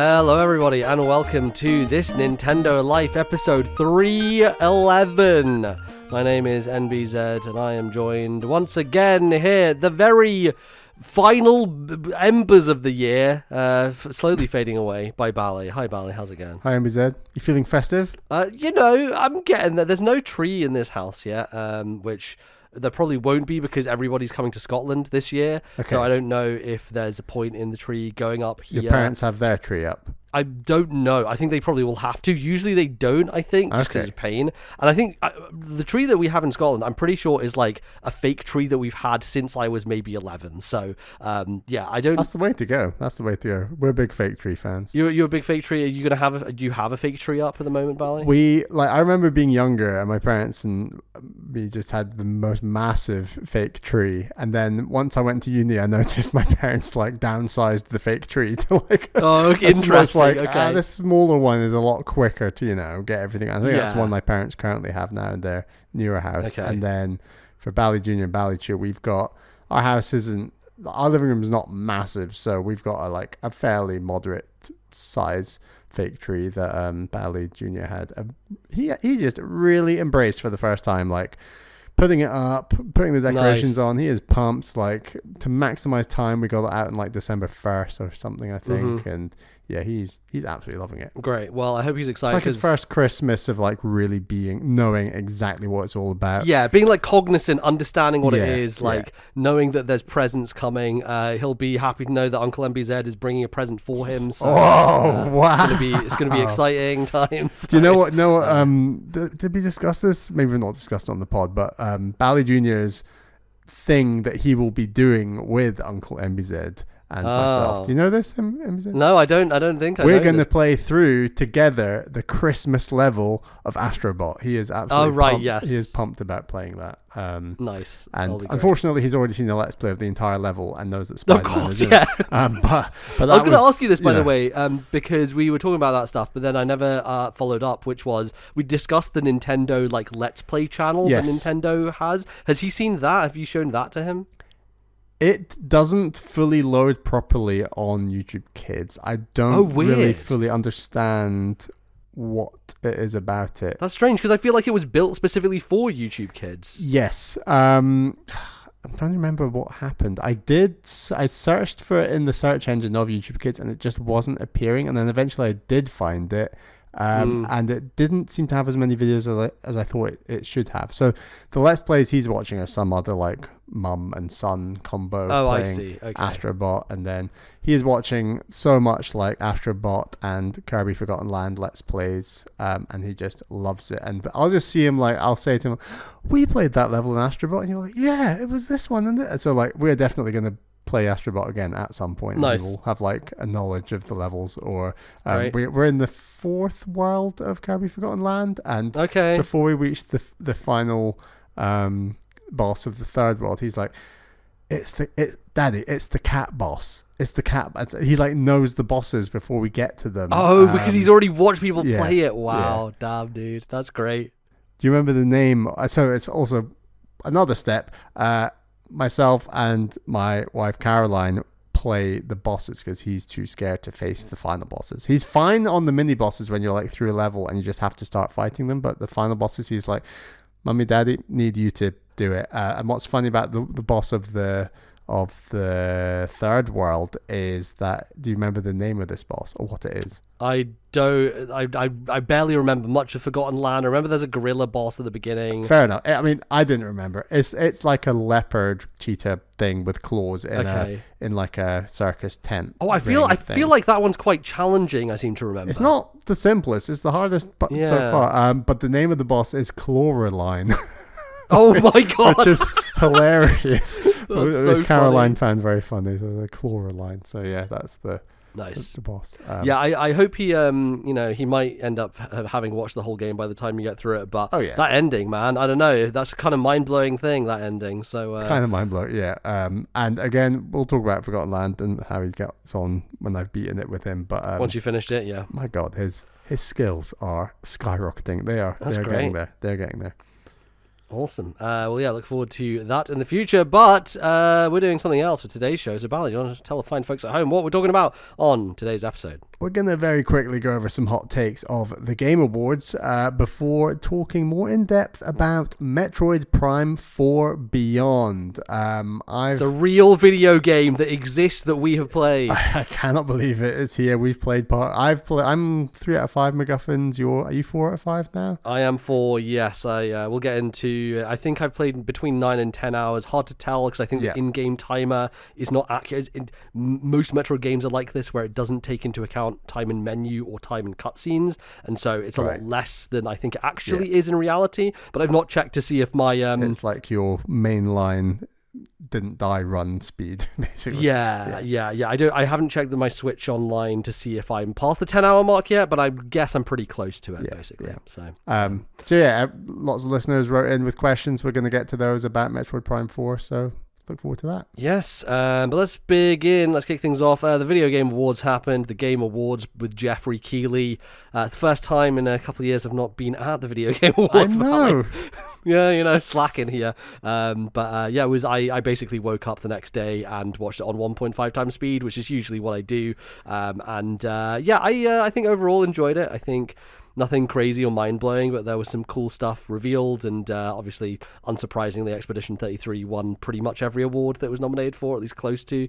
Hello everybody and welcome to This Nintendo Life episode 311. My name is NBZ and I am joined once again here at the very final embers of the year, slowly fading away, by Bally. Hi Bally, how's it going? Hi NBZ, you feeling festive? I'm getting there. There's no tree in this house yet, which there probably won't be because everybody's coming to Scotland this year. Okay. So I don't know if there's a point in the tree going up here. Your parents have their tree up? I don't know. I think they probably will have to. Usually they don't, I think, just because of pain. And I think the tree that we have in Scotland, I'm pretty sure is like a fake tree that we've had since I was maybe 11. So, yeah, I don't... That's the way to go. That's the way to go. We're big fake tree fans. You're a big fake tree. Are you going to have... Do you have a fake tree up at the moment, Bally? I remember being younger and my parents and we just had the most massive fake tree. And then once I went to uni, I noticed my parents downsized the fake tree to Oh, okay, interesting. Okay. This smaller one is a lot quicker to, get everything. I think that's one my parents currently have now in their newer house. Okay. And then for Bally Junior and Bally Chew, we've got, our house isn't, our living room is not massive. So we've got a fairly moderate size fake tree that Bally Junior had. He just really embraced for the first time, putting it up, putting the decorations on. He is pumped. To maximize time, we got it out in December 1st or something, I think. Mm-hmm. And yeah, he's absolutely loving it. Great. Well, I hope he's excited. It's his first Christmas of really knowing exactly what it's all about. Yeah, being cognizant, understanding what it is, knowing that there's presents coming. He'll be happy to know that Uncle MBZ is bringing a present for him. So, wow! It's gonna be exciting times. So. Do you know what? No, did we discuss this? Maybe we've not discussed it on the pod, but Bally Junior's thing that he will be doing with Uncle MBZ and myself. Do you know this, MBZ? No, I don't think We're going to play through together the Christmas level of Astrobot. He is absolutely pumped. Yes. He is pumped about playing that. Nice. And unfortunately, he's already seen the Let's Play of the entire level and knows that Spider-Man is in it. But I was going to ask you this, by the way, because we were talking about that stuff, but then I never followed up, which was, we discussed the Nintendo, Let's Play channel that Nintendo has. Has he seen that? Have you shown that to him? It doesn't fully load properly on YouTube Kids. I don't really fully understand what it is about it. That's strange because I feel like it was built specifically for YouTube Kids. Yes. I'm trying to remember what happened. I searched for it in the search engine of YouTube Kids and it just wasn't appearing. And then eventually I did find it. And it didn't seem to have as many videos as I thought it should have. So the Let's Plays he's watching are some other mum and son combo playing Astrobot, and then he is watching so much Astrobot and Kirby Forgotten Land Let's Plays, and he just loves it. And I'll just see him I'll say to him, "We played that level in Astrobot," and you're like, "Yeah, it was this one," and so we're definitely going to play Astrobot again at some point. Nice. And we'll have a knowledge of the levels, or we're in the 4th world of Kirby Forgotten Land, and before we reach the final boss of the 3rd world, he's like, Daddy, it's the cat boss. It's the cat. He knows the bosses before we get to them. Oh, because he's already watched people play it. Wow, damn, dude, that's great. Do you remember the name? So it's also another step. Myself and my wife Caroline play the bosses because he's too scared to face the final bosses. He's fine on the mini bosses when you're through a level and you just have to start fighting them, but the final bosses he's like, "Mummy, Daddy, need you to do it." And what's funny about the boss of the 3rd world is that, do you remember the name of this boss or what it is? I don't. I barely remember much of Forgotten Land. I remember there's a gorilla boss at the beginning. Fair enough. I mean, I didn't remember. It's like a leopard cheetah thing with claws in a circus tent. Oh, I feel like that one's quite challenging. I seem to remember. It's not the simplest. It's the hardest so far. But the name of the boss is Cloraline. Oh my god, which is hilarious. So Caroline found very funny. So the Cloraline. So yeah, that's the boss. I hope he he might end up having watched the whole game by the time you get through it. But that ending, man, I don't know. That's a kind of mind blowing thing. That ending. So it's kind of mind blowing, yeah. And again, we'll talk about Forgotten Land and how he gets on when I've beaten it with him. But once you finished it, yeah. My God, his skills are skyrocketing. They're getting there. They're getting there. Awesome. Well, yeah, look forward to that in the future. But we're doing something else for today's show. So, Bally, do you want to tell the fine folks at home what we're talking about on today's episode? we're going to very quickly go over some hot takes of the Game Awards before talking more in depth about Metroid Prime 4 Beyond. It's a real video game that exists that we have played. I cannot believe it. It's here. We've played part. I'm 3 out of 5 MacGuffins. Are you 4 out of 5 now? I am 4. Yes, I will get into. I think I've played between 9 and 10 hours. Hard to tell because I think the in-game timer is not accurate. Most Metroid games are like this, where it doesn't take into account time in menu or time in cutscenes, and so it's a lot less than I think it actually is in reality. But I've not checked to see if my it's like your mainline didn't die run speed, basically. I haven't checked my Switch online to see if I'm past the 10-hour mark yet, but I guess I'm pretty close to it, basically. So lots of listeners wrote in with questions. We're going to get to those about Metroid Prime 4, so look forward to that. Yes, but let's begin. Let's kick things off. The Video Game Awards happened. The Game Awards with Jeffrey Keighley. It's the first time in a couple of years I've not been at the Video Game Awards. I know. Slacking here. It was. I basically woke up the next day and watched it on 1.5 times speed, which is usually what I do. I think overall enjoyed it. I think nothing crazy or mind-blowing, but there was some cool stuff revealed, and obviously, unsurprisingly, Expedition 33 won pretty much every award that it was nominated for, at least close to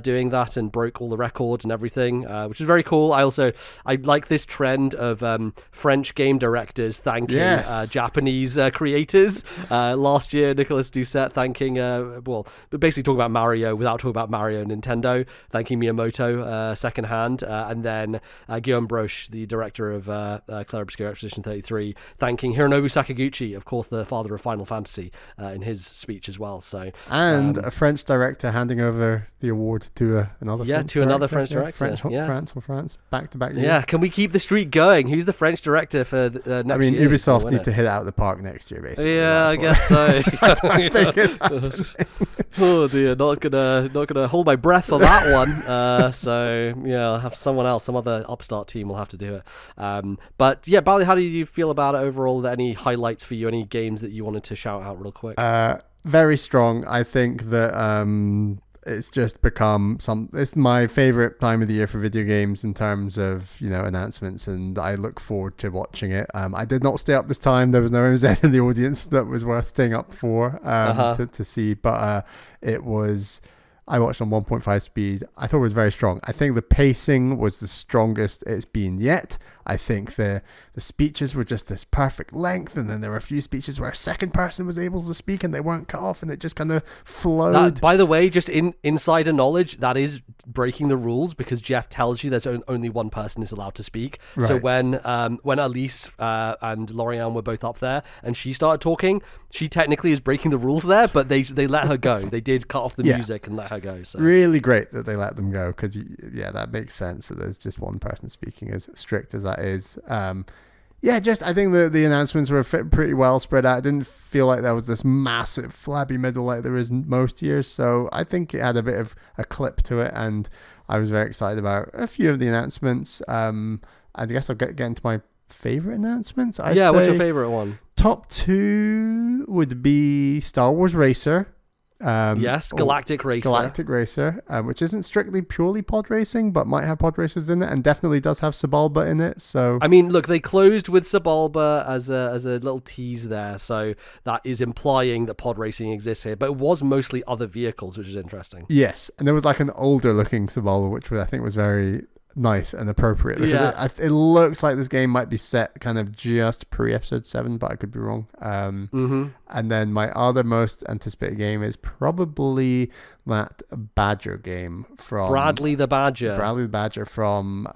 doing that, and broke all the records and everything, which is very cool. I like this trend of French game directors thanking Japanese creators. Last year, Nicolas Doucet thanking, basically talking about Mario without talking about Mario and Nintendo, thanking Miyamoto secondhand, and then Guillaume Broche, the director of Clair Obscur Expedition 33, thanking Hironobu Sakaguchi, of course, the father of Final Fantasy, in his speech as well. So, and a French director handing over the award to another French director. France, back-to-back years. Yeah, can we keep the streak going? Who's the French director for next year? I mean, Ubisoft need to hit out of the park next year, basically. Yeah, I guess so. I think it's happening. Oh dear, not gonna hold my breath for that one. I'll have someone else, some other upstart team will have to do it. But yeah, Bally, how do you feel about it overall? Are there any highlights for you? Any games that you wanted to shout out real quick? Very strong. I think that it's just become it's my favorite time of the year for video games in terms of, announcements, and I look forward to watching it. I did not stay up this time. There was no MZ in the audience that was worth staying up for to see, but it was. I watched on 1.5 speed. I thought it was very strong. I think the pacing was the strongest it's been yet. I think the speeches were just this perfect length, and then there were a few speeches where a second person was able to speak and they weren't cut off, and it just kind of flowed. That, by the way, just insider knowledge, that is breaking the rules, because Jeff tells you there's only one person is allowed to speak. Right. So when Elise and Lorianne were both up there and she started talking, she technically is breaking the rules there, but they let her go. They did cut off the music and let her go. So really great that they let them go, because that makes sense that there's just one person speaking, as strict as that is. I think the announcements were pretty well spread out. I didn't feel like there was this massive flabby middle like there is most years, so I think it had a bit of a clip to it, and I was very excited about a few of the announcements. I guess I'll get into my favorite announcements. What's your favorite one? Top 2 would be Star Wars Racer. Galactic Racer, which isn't strictly purely pod racing, but might have pod racers in it, and definitely does have Sebulba in it. So I mean, look, they closed with Sebulba as a little tease there, so that is implying that pod racing exists here. But it was mostly other vehicles, which is interesting. Yes, and there was like an older looking Sebulba, which I think was very nice and appropriate, because it looks like this game might be set kind of just pre-episode 7, but I could be wrong. And then my other most anticipated game is probably that Badger game from Bradley the Badger from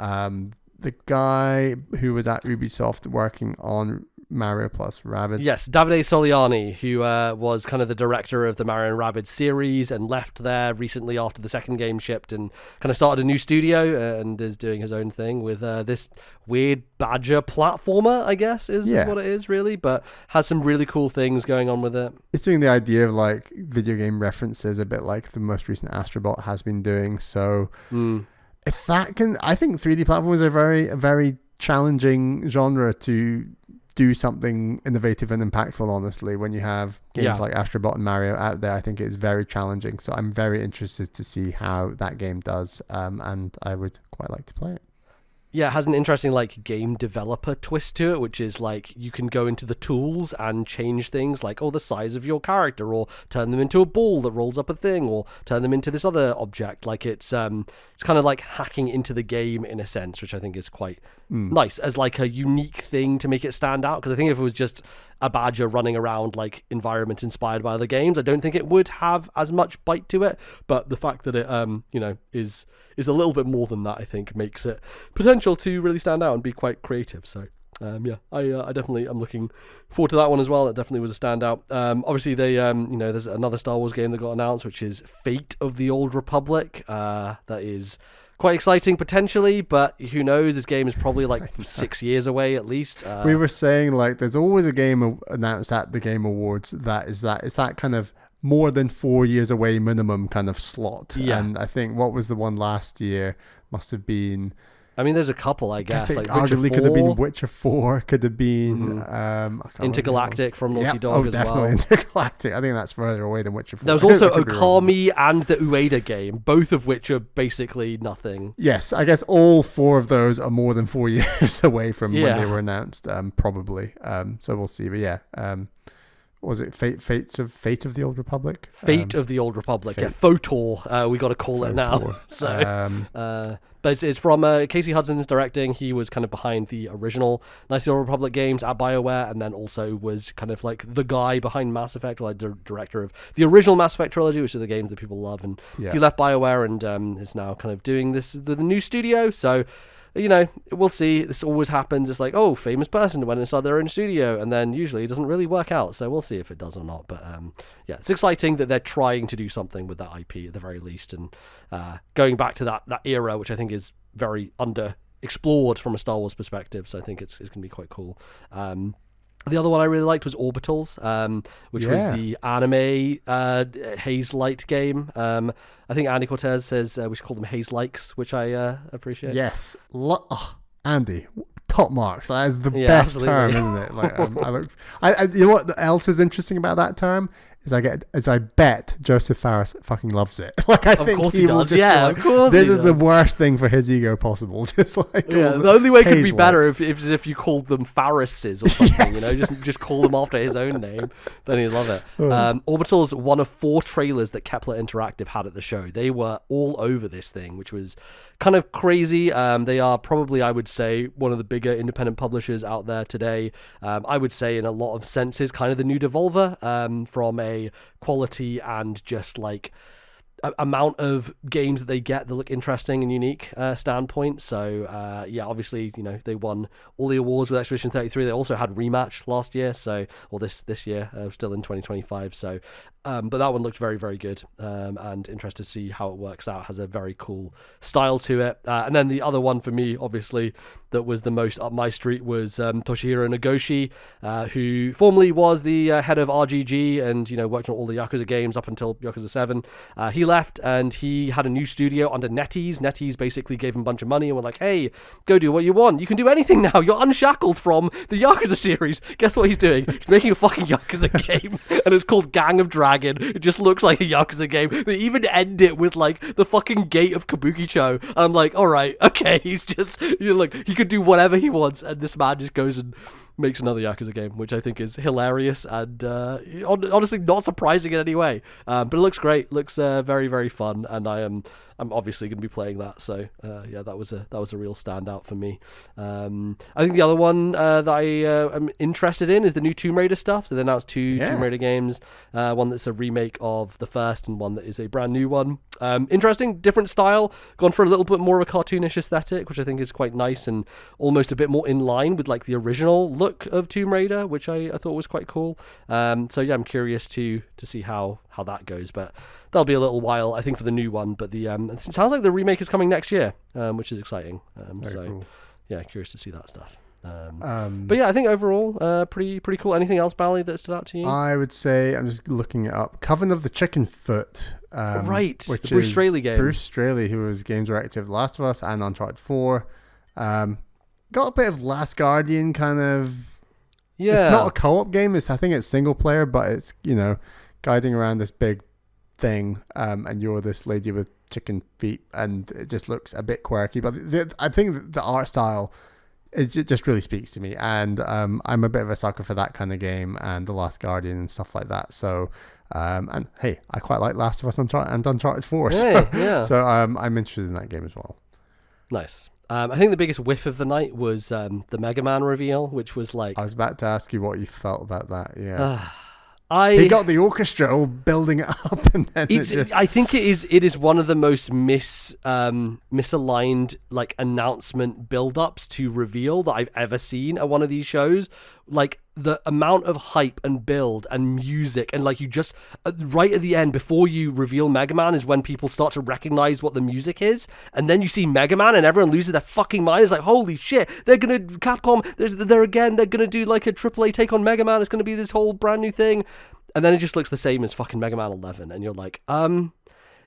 the guy who was at Ubisoft working on Mario plus Rabbids. Yes, Davide Soliani, who was kind of the director of the Mario and Rabbids series and left there recently after the second game shipped, and kind of started a new studio and is doing his own thing with this weird Badger platformer, I guess is what it is really, but has some really cool things going on with it. It's doing the idea of like video game references, a bit like the most recent Astrobot has been doing. So if that can, I think 3D platformers are a very challenging genre to do something innovative and impactful. Honestly, when you have games like Astrobot and Mario out there, I think it's very challenging. So I'm very interested to see how that game does, and I would quite like to play it. Yeah, it has an interesting like game developer twist to it, which is like you can go into the tools and change things like the size of your character, or turn them into a ball that rolls up a thing, or turn them into this other object. Like it's kind of like hacking into the game in a sense, which I think is quite nice as like a unique thing to make it stand out. Because I think if it was just a badger running around like environments inspired by other games, I don't think it would have as much bite to it. But the fact that it is a little bit more than that, I think, makes it potential to really stand out and be quite creative. So I definitely am looking forward to that one as well. It definitely was a standout. Obviously they there's another Star Wars game that got announced, which is Fate of the Old Republic. That is quite exciting potentially, but who knows? This game is probably like 6 years away at least. We were saying like there's always a game announced at the Game Awards it's that kind of more than 4 years away minimum kind of slot. Yeah. And I think what was the one last year must have been, I mean, there's a couple, I guess. it like arguably could have been Witcher 4, could have been Intergalactic from Naughty Dog as well. Definitely Intergalactic. I think that's further away than Witcher 4. There was also Okami and the Ueda game, both of which are basically nothing. Yes, I guess all 4 of those are more than 4 years away from when they were announced, probably. So we'll see. But yeah, was it Fate of the Old Republic? Fate of the Old Republic. Yeah, FOTOR, we got to call it now. So, but it's from Casey Hudson's directing. He was kind of behind the original Knights of the Old Republic games at BioWare, and then also was kind of like the guy behind Mass Effect, or like director of the original Mass Effect trilogy, which are the games that people love. And he left BioWare and is now kind of doing this the new studio. So, we'll see. This always happens. It's like, famous person went and started their own studio, and then usually it doesn't really work out. So we'll see if it does or not. But it's exciting that they're trying to do something with that IP at the very least, and going back to that era, which I think is very underexplored from a Star Wars perspective. So I think it's going to be quite cool. The other one I really liked was Orbitals, which was the anime Haze Light game. I think Andy Cortez says we should call them Haze Likes, which I appreciate. Yes. Andy, top marks. That is the best term, isn't it? Like, you know what else is interesting about that term? I bet Joseph Fares fucking loves it. Like, I think he will just be like, this is the worst thing for his ego possible. Just like, the only way it could be better if you called them Pharises or something. Yes. Just call them after his own name. Then he'd love it. Orbital's one of 4 trailers that Kepler Interactive had at the show. They were all over this thing, which was kind of crazy. They are probably, I would say, one of the bigger independent publishers out there today. I would say in a lot of senses kind of the new Devolver, from a quality and just like amount of games that they get that look interesting and unique standpoint. So obviously they won all the awards with Expedition 33. They also had Rematch last year, or this year, still in 2025. So but that one looked very, very good, and interested to see how it works out. Has a very cool style to it. And then the other one for me, obviously, that was the most up my street was Toshihiro Nagoshi, who formerly was the head of RGG and worked on all the Yakuza games up until Yakuza 7. He left and he had a new studio under NetEase. NetEase basically gave him a bunch of money and were like, hey, go do what you want. You can do anything now. You're unshackled from the Yakuza series. Guess what he's doing? He's making a fucking Yakuza game, and it's called Gang of Dragon. It just looks like a Yakuza game. They even end it with like the fucking gate of Kabukicho. I'm like, all right, okay. He's just, he could do whatever he wants, and this man just goes and makes another Yakuza game, which I think is hilarious and honestly not surprising in any way. But it looks great. Looks very, very fun, and I'm obviously going to be playing that. So that was a real standout for me. I think the other one that I am interested in is the new Tomb Raider stuff. So they announced 2 Tomb Raider games. One that's a remake of the first, and one that is a brand new one. Interesting, different style. Gone for a little bit more of a cartoonish aesthetic, which I think is quite nice and almost a bit more in line with like the original look of Tomb Raider, which I thought was quite cool. I'm curious to see how that goes, but that'll be a little while, I think, for the new one. But the it sounds like the remake is coming next year, which is exciting. Cool. Curious to see that stuff. But I think overall, pretty cool. Anything else, Bally, that stood out to you? I would say, I'm just looking it up, Coven of the Chicken Foot. Right, which the Bruce Straley game. Bruce Straley, who was game director of The Last of Us and Uncharted 4. Got a bit of Last Guardian kind of. Yeah. It's not a co-op game. I think it's single player, but it's, guiding around this big thing, and you're this lady with chicken feet, and it just looks a bit quirky. But I think the art style, it just really speaks to me, and I'm a bit of a sucker for that kind of game and The Last Guardian and stuff like that. So, and hey, I quite like Last of Us and Uncharted 4. So I'm interested in that game as well. Nice. I think the biggest whiff of the night was the Mega Man reveal, which was like... I was about to ask you what you felt about that, yeah. He got the orchestra all building it up, and then I think it is one of the most misaligned like announcement build-ups to reveal that I've ever seen at one of these shows. Like the amount of hype and build and music, and like you just right at the end before you reveal Mega Man is when people start to recognize what the music is, and then you see Mega Man and everyone loses their fucking mind. It's like, holy shit, Capcom, they're gonna do like a AAA take on Mega Man. It's gonna be this whole brand new thing, and then it just looks the same as fucking Mega Man 11, and you're like,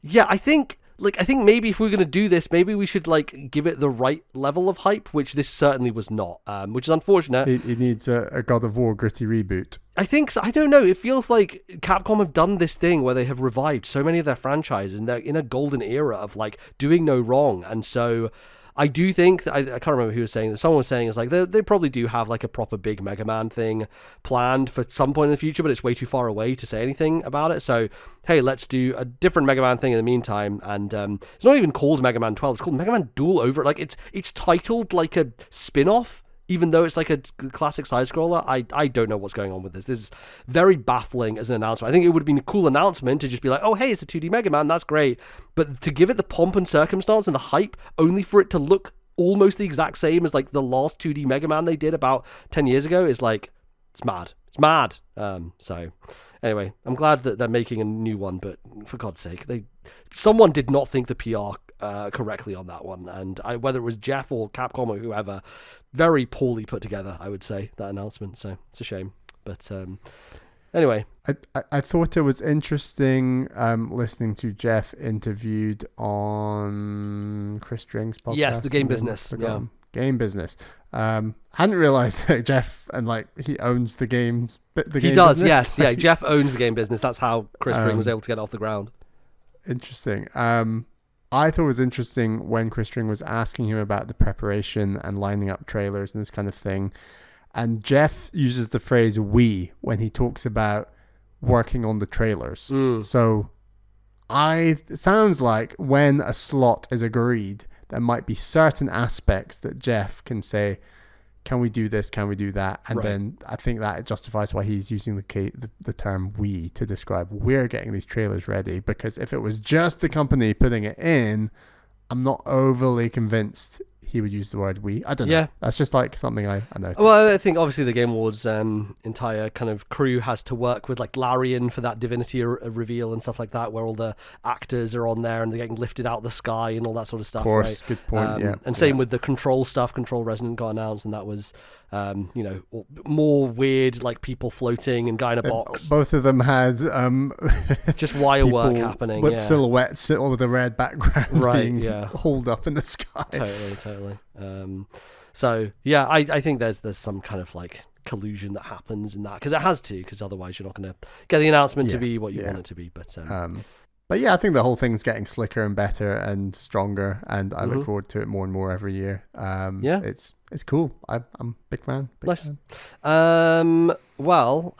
yeah, I think maybe if we're going to do this, maybe we should like give it the right level of hype, which this certainly was not, which is unfortunate. It needs a God of War gritty reboot. I think so. I don't know. It feels like Capcom have done this thing where they have revived so many of their franchises, and they're in a golden era of like doing no wrong. And so I do think that, I can't remember who was saying that. Someone was saying it's like they probably do have like a proper big Mega Man thing planned for some point in the future, but it's way too far away to say anything about it. So hey, let's do a different Mega Man thing in the meantime. And it's not even called Mega Man 12. It's called Mega Man Duel Over. Like it's titled like a spin-off, even though it's like a classic side-scroller. I don't know what's going on with this. This is very baffling as an announcement. I think it would have been a cool announcement to just be like, oh, hey, it's a 2D Mega Man, that's great. But to give it the pomp and circumstance and the hype, only for it to look almost the exact same as like the last 2D Mega Man they did about 10 years ago is like, it's mad. It's mad. So anyway, I'm glad that they're making a new one, but for God's sake, someone did not think the PR correctly on that one, and whether it was Jeff or Capcom or whoever, very poorly put together, I would say, that announcement. So it's a shame, but anyway, I thought it was interesting listening to Jeff interviewed on Chris String's podcast. Yes, the Game Business. Yeah, Game Business. Hadn't realized that Jeff and like he owns the games. He does. Business. Yes, yeah. Jeff owns the Game Business. That's how Chris String was able to get off the ground. Interesting. I thought it was interesting when Chris String was asking him about the preparation and lining up trailers and this kind of thing. And Jeff uses the phrase "we" when he talks about working on the trailers. So it sounds like when a slot is agreed, there might be certain aspects that Jeff can say, can we do this? Can we do that? And then I think that justifies why he's using the term "we" to describe we're getting these trailers ready. Because if it was just the company putting it in, I'm not overly convinced he would use the word "we." I don't know. That's just like something I noticed. Well, I think obviously the Game Awards entire kind of crew has to work with like Larian for that Divinity reveal and stuff like that, where all the actors are on there and they're getting lifted out of the sky and all that sort of stuff. Of course, right? Good point. And same with the Control stuff. Control Resonant got announced, and that was more weird, like people floating and guy in a box. Both of them had just wire work happening with silhouettes or with a red background being hauled up in the sky. Totally. So yeah, I think there's some kind of like collusion that happens in that, because it has to, because otherwise you're not going to get the announcement to be what you want it to be. But yeah, I think the whole thing's getting slicker and better and stronger, and I look forward to it more and more every year. It's cool. I'm a big fan. Nice. Well,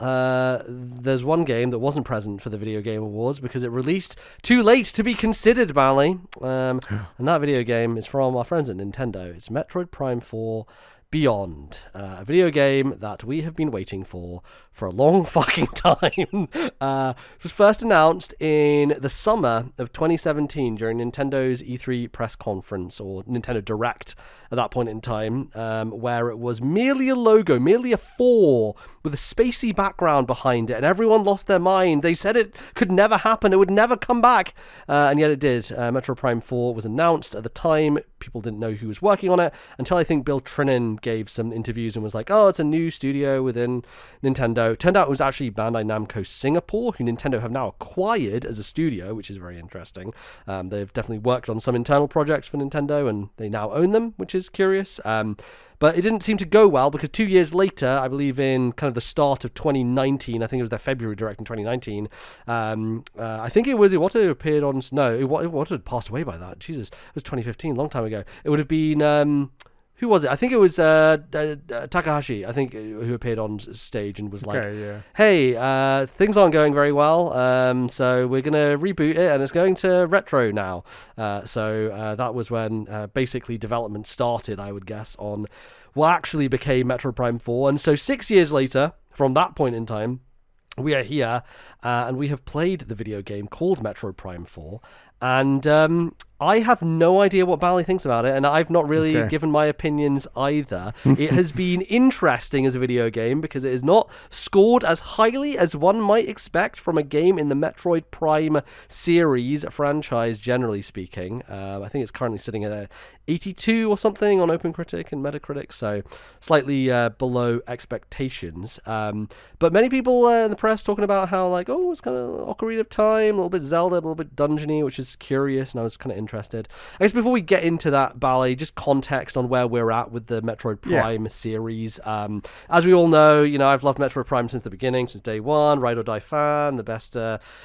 there's one game that wasn't present for the Video Game Awards because it released too late to be considered, Bally. And that video game is from our friends at Nintendo. It's Metroid Prime 4 Beyond, a video game that we have been waiting for a long fucking time. It was first announced in the summer of 2017 during Nintendo's E3 press conference, or Nintendo Direct at that point in time, where it was merely a logo, merely a 4 with a spacey background behind it, and everyone lost their mind. They said it could never happen, it would never come back, and yet it did. Metro Prime 4 was announced at the time. People didn't know who was working on it until I think Bill Trinen gave some interviews and was like, oh, it's a new studio within Nintendo. Turned out it was actually Bandai Namco Singapore, who Nintendo have now acquired as a studio, which is very interesting. They've definitely worked on some internal projects for Nintendo, and they now own them, which is curious. but it didn't seem to go well because 2 years later, I believe in kind of the start of 2019, I think it was their February direct in 2019. I think it was Iwata appeared on. No, Iwata had passed away by that. Jesus, it was 2015, long time ago. It would have been. Who was it? I think it was Takahashi, I think, who appeared on stage and was like, hey, things aren't going very well, so we're going to reboot it, and it's going to retro now. So that was when basically development started, I would guess, on what actually became Metroid Prime 4. And so 6 years later, from that point in time, we are here, and we have played the video game called Metroid Prime 4. And I have no idea what Bally thinks about it, and I've not really given my opinions either. It has been interesting as a video game because it is not scored as highly as one might expect from a game in the Metroid Prime series franchise, generally speaking. I think it's currently sitting at 82 or something on OpenCritic and Metacritic, so slightly below expectations. But many people in the press talking about how, like, oh, it's kind of Ocarina of Time, a little bit Zelda, a little bit dungeony, which is curious, and I was kind of interested. I guess before we get into that, Bally, just context on where we're at with the Metroid Prime series. As we all know, I've loved Metroid Prime since the beginning, since day one. Ride or Die fan, the best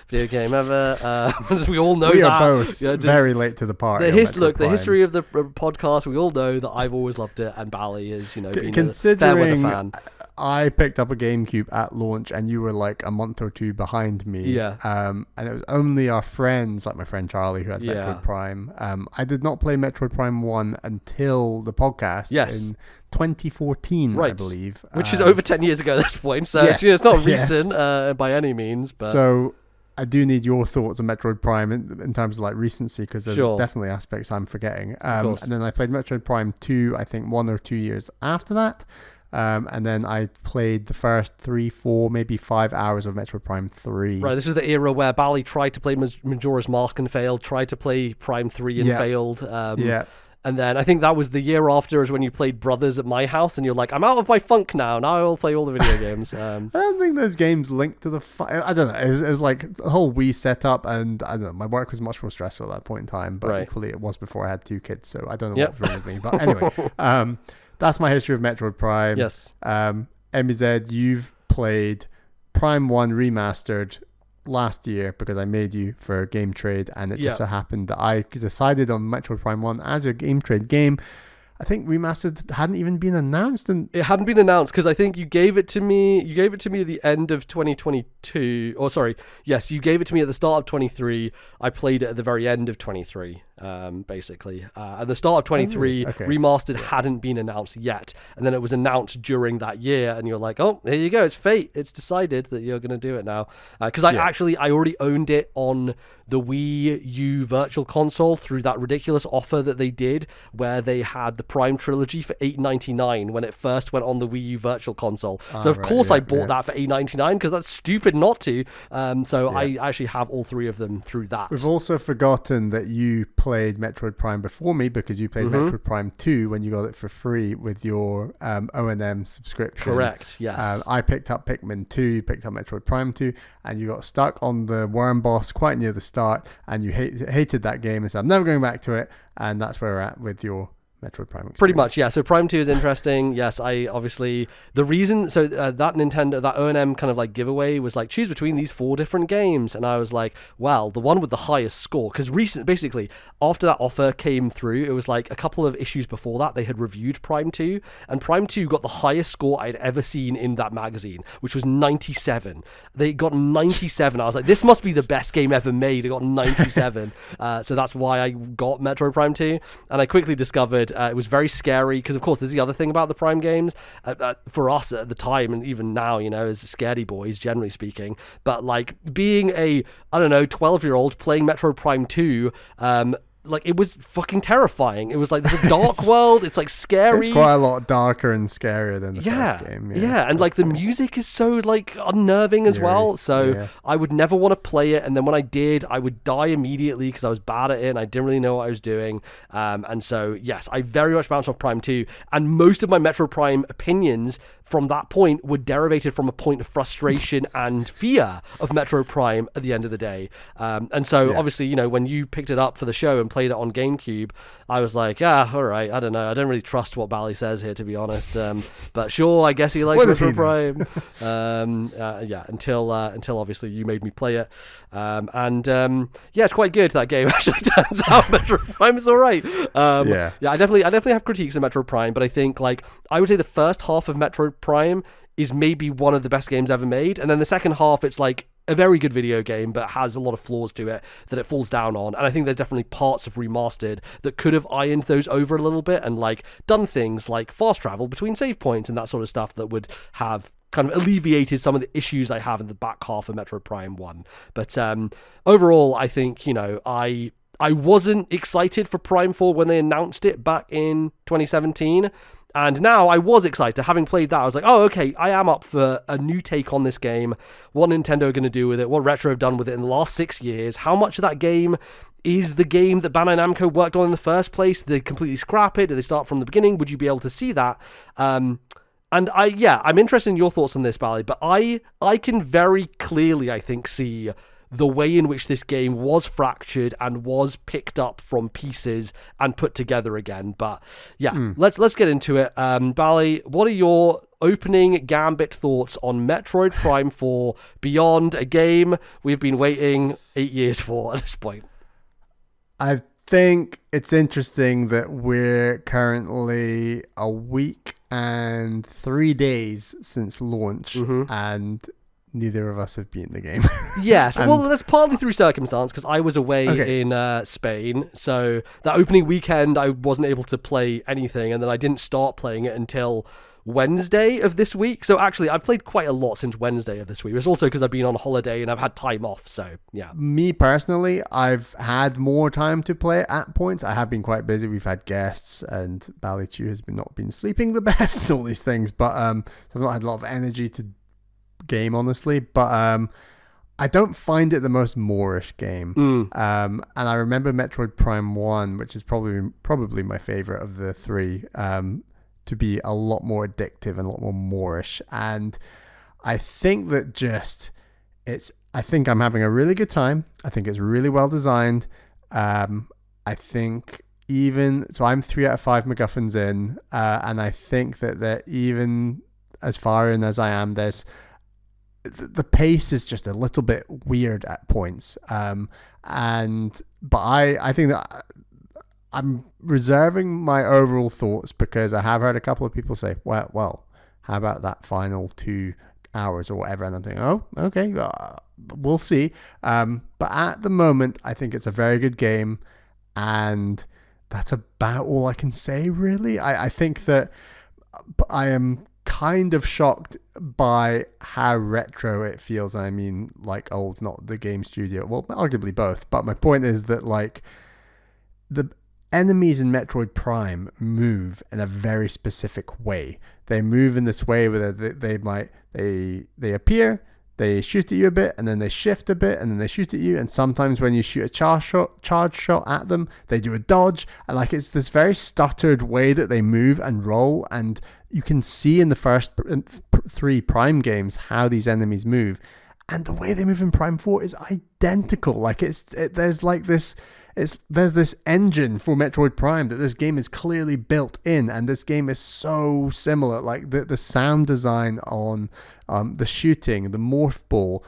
video game ever. We all know we that. are both very late to the party. The history of the podcast, we all know that I've always loved it, and Bally is, been a fair weather fan. I picked up a GameCube at launch, and you were like a month or two behind me. Yeah. And it was only our friends, like my friend Charlie, who had Metroid Prime. I did not play Metroid Prime 1 until the podcast in 2014, I believe. Which is over 10 years ago at this point, so it's not recent by any means. But so I do need your thoughts on Metroid Prime in terms of like recency, because there's definitely aspects I'm forgetting. And then I played Metroid Prime 2, I think 1 or 2 years after that. And then I played the first 3, 4, maybe 5 hours of Metroid Prime 3. Right, this was the era where Bally tried to play Majora's Mask and failed, tried to play Prime 3 and failed. And then I think that was the year after is when you played Brothers at my house, and you're like, I'm out of my funk now. Now I'll play all the video games. I don't think those games linked to the... I don't know. It was like the whole Wii setup, and I don't know. My work was much more stressful at that point in time, but equally it was before I had 2 kids, so I don't know what was wrong with me. But anyway... that's my history of Metroid Prime. Yes. MBZ, you've played Prime 1 Remastered last year because I made you for Game Trade, and it just so happened that I decided on Metroid Prime 1 as a Game Trade game. I think Remastered hadn't even been announced. It hadn't been announced because I think you gave it to me. You gave it to me at the end of 2022. Or sorry, yes, you gave it to me at the start of 23. I played it at the very end of 23. Basically, at the start of 23, Remastered hadn't been announced yet, and then it was announced during that year, and you're like, oh, here you go, it's fate, it's decided that you're going to do it now. Because I already owned it on the Wii U Virtual Console through that ridiculous offer that they did, where they had the Prime Trilogy for $8.99 when it first went on the Wii U Virtual Console. So of course I bought that for $8.99 because that's stupid not to. I actually have all 3 of them through that. We've also forgotten that you played Metroid Prime before me because you played Metroid Prime 2 when you got it for free with your O&M subscription. Correct, yes. I picked up Pikmin 2, you picked up Metroid Prime 2, and you got stuck on the worm boss quite near the start, and you hated that game and said, I'm never going back to it, and that's where we're at with your Metroid Prime experience. Pretty much, yeah. So Prime 2 is interesting. Yes, I obviously... The reason... So that Nintendo, that O&M kind of like giveaway was like, choose between these 4 different games. And I was like, well, the one with the highest score. Because basically, after that offer came through, it was like a couple of issues before that, they had reviewed Prime 2. And Prime 2 got the highest score I'd ever seen in that magazine, which was 97. They got 97. I was like, this must be the best game ever made. It got 97. So that's why I got Metroid Prime 2. And I quickly discovered it was very scary because, of course, there's the other thing about the Prime games for us at the time, and even now, as scaredy boys, generally speaking. But like being a 12-year-old playing Metroid Prime 2, like it was fucking terrifying. It was like there's a dark world. It's like scary. It's quite a lot darker and scarier than the first game. Yeah, and like the music is so like unnerving as well. So I would never want to play it. And then when I did, I would die immediately because I was bad at it and I didn't really know what I was doing. And so yes, I very much bounced off Prime 2. And most of my Metro Prime opinions from that point were derivated from a point of frustration and fear of Metroid Prime at the end of the day. And so obviously, you know, when you picked it up for the show and played it on GameCube, I was like, all right, I don't know. I don't really trust what Bally says here, to be honest. But sure, I guess he likes Metroid Prime. Until obviously you made me play it. It's quite good, that game, actually. Turns out Metroid Prime is all right. I definitely have critiques of Metroid Prime, but I think, like, I would say the first half of Metroid Prime is maybe one of the best games ever made, and then the second half, it's like a very good video game, but has a lot of flaws to it that it falls down on. And I think there's definitely parts of Remastered that could have ironed those over a little bit and, like, done things like fast travel between save points and that sort of stuff that would have kind of alleviated some of the issues I have in the back half of Metroid Prime 1. But overall, I think, you know, I wasn't excited for Prime 4 when they announced it back in 2017. And now I was excited. Having played that, I was like, oh, okay, I am up for a new take on this game. What Nintendo are going to do with it? What Retro have done with it in the last 6 years? How much of that game is the game that Bandai Namco worked on in the first place? Did they completely scrap it? Did they start from the beginning? Would you be able to see that? And I'm interested in your thoughts on this, Bally, but I can very clearly, I think, see the way in which this game was fractured and was picked up from pieces and put together again. But let's get into it. Bally, what are your opening gambit thoughts on Metroid Prime 4 Beyond, a game we've been waiting 8 years for at this point? I think it's interesting that we're currently a week and 3 days since launch, and neither of us have beaten the game. Yes, well, that's partly through circumstance, because I was away in Spain, so that opening weekend I wasn't able to play anything, and then I didn't start playing it until Wednesday of this week. So actually, I've played quite a lot since Wednesday of this week. It's also because I've been on holiday and I've had time off, so yeah. Me personally, I've had more time to play it at points. I have been quite busy. We've had guests, and Bally Chew has not been sleeping the best and all these things, but so I've not had a lot of energy to game, honestly. But I don't find it the most Moorish game. And I remember Metroid Prime 1, which is probably my favorite of the three, to be a lot more addictive and a lot more Moorish. And I think that I think I'm having a really good time. I think it's really well designed. I think I'm 3 out of 5 MacGuffins in, and I think that they're even as far in as I am, the pace is just a little bit weird at points. But I think that I'm reserving my overall thoughts, because I have heard a couple of people say, well, how about that final 2 hours or whatever? And I'm thinking, oh, okay, we'll see. But at the moment, I think it's a very good game, and that's about all I can say, really. I think that I am kind of shocked by how retro it feels. I mean, like, old, not the game studio. Well, arguably both. But my point is that, like, the enemies in Metroid Prime move in a very specific way. They move in this way where they appear, they shoot at you a bit, and then they shift a bit, and then they shoot at you. And sometimes when you shoot a charge shot at them, they do a dodge. And, like, it's this very stuttered way that they move and roll. And you can see in the first 3 Prime games how these enemies move, and the way they move in Prime 4 is identical. Like, there's this engine for Metroid Prime that this game is clearly built in, and this game is so similar. Like, the sound design on the shooting, the morph ball,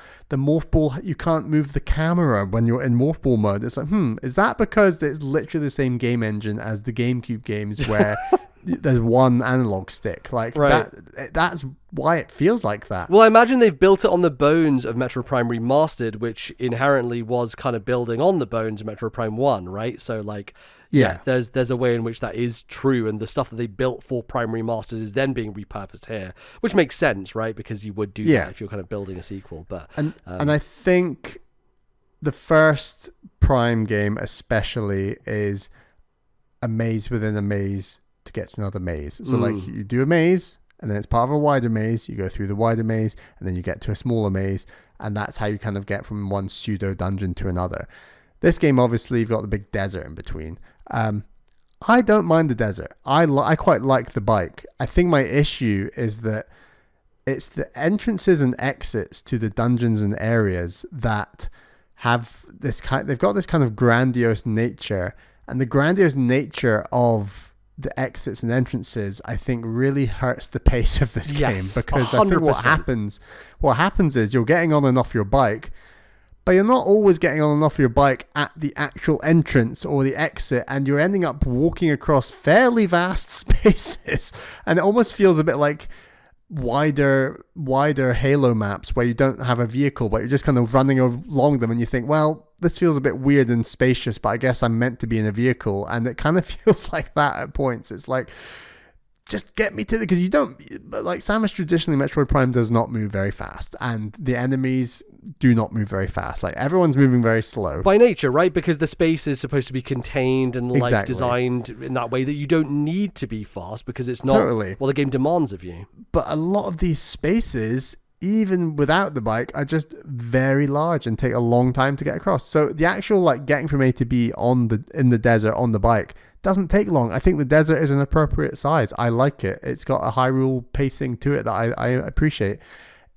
you can't move the camera when you're in morph ball mode. It's like, is that because it's literally the same game engine as the GameCube games where there's one analog stick? Like, right. That's why it feels like that. Well, I imagine they've built it on the bones of Metroid Prime Remastered, which inherently was kind of building on the bones of Metroid Prime 1, right? So, like, yeah, there's a way in which that is true, and the stuff that they built for Prime Remastered is then being repurposed here, which makes sense, right? Because you would do that if you're kind of building a sequel. But and I think the first Prime game especially is a maze within a maze to get to another maze. So like, you do a maze, and then it's part of a wider maze. You go through the wider maze, and then you get to a smaller maze, and that's how you kind of get from one pseudo dungeon to another. This game, obviously, you've got the big desert in between. I don't mind the desert. I quite like the bike. I think my issue is that it's the entrances and exits to the dungeons and areas that have they've got this kind of grandiose nature, and the grandiose nature of the exits and entrances, I think, really hurts the pace of this game, because 100%. I think what happens is you're getting on and off your bike, but you're not always getting on and off your bike at the actual entrance or the exit, and you're ending up walking across fairly vast spaces, and it almost feels a bit like wider Halo maps where you don't have a vehicle, but you're just kind of running along them, and you think, well, this feels a bit weird and spacious, but I guess I'm meant to be in a vehicle. And it kind of feels like that at points. It's like, just get me to because you don't, like Samus traditionally, Metroid Prime does not move very fast, and the enemies do not move very fast. Like, everyone's moving very slow by nature, right? Because the space is supposed to be contained and like designed in that way that you don't need to be fast, because it's not what the game demands of you. But a lot of these spaces, even without the bike, are just very large and take a long time to get across. So the actual like getting from A to B in the desert on the bike doesn't take long. I think the desert is an appropriate size. I like it. It's got a Hyrule pacing to it that I appreciate.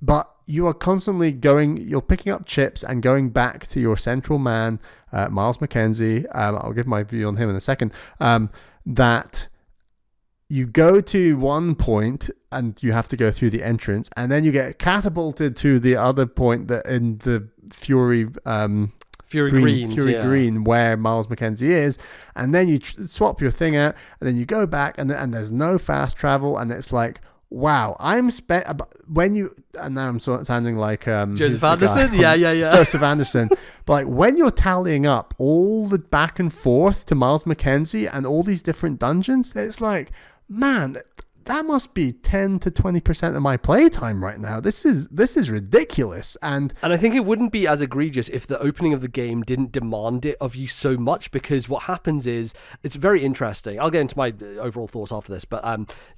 But you are constantly you're picking up chips and going back to your central man, Miles McKenzie. I'll give my view on him in a second. That you go to one point and you have to go through the entrance, and then you get catapulted to the other point that in the Fury Green, where Miles McKenzie is, and then you swap your thing out, and then you go back, and there's no fast travel, and it's like, wow, and now I'm sounding like Joseph Anderson, yeah, Joseph Anderson. But like, when you're tallying up all the back and forth to Miles McKenzie and all these different dungeons, it's like, man, that must be 10 to 20% of my playtime right now. This is ridiculous. And I think it wouldn't be as egregious if the opening of the game didn't demand it of you so much, because what happens is, it's very interesting. I'll get into my overall thoughts after this, but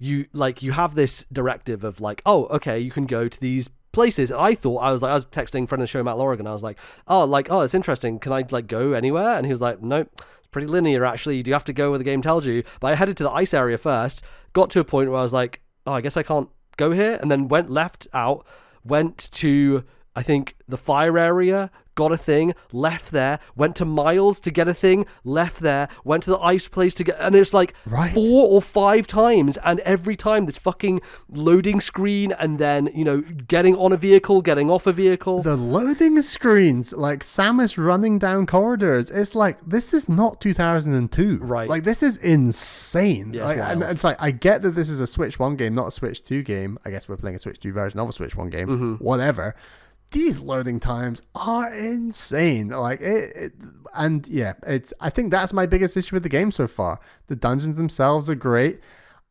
you have this directive of like, oh, okay, you can go to these places. I was texting friend of the show, Matt Lorigan. I was like, oh, it's interesting. Can I like go anywhere? And he was like, nope. Pretty linear, actually. You do have to go where the game tells you. But I headed to the ice area first, got to a point where I was like, oh, I guess I can't go here, and then went left out, went to, I think, the fire area, got a thing, left there, went to Miles to get a thing, left there, went to the ice place to get, and it's like 4 or 5 times, and every time this fucking loading screen, and then, getting on a vehicle, getting off a vehicle. The loading screens, like Samus running down corridors, it's like, this is not 2002. Right. Like, this is insane. Yeah, and it's like, I get that this is a Switch 1 game, not a Switch 2 game. I guess we're playing a Switch 2 version of a Switch 1 game. Whatever. These loading times are insane. Like and yeah, I think that's my biggest issue with the game so far. The dungeons themselves are great.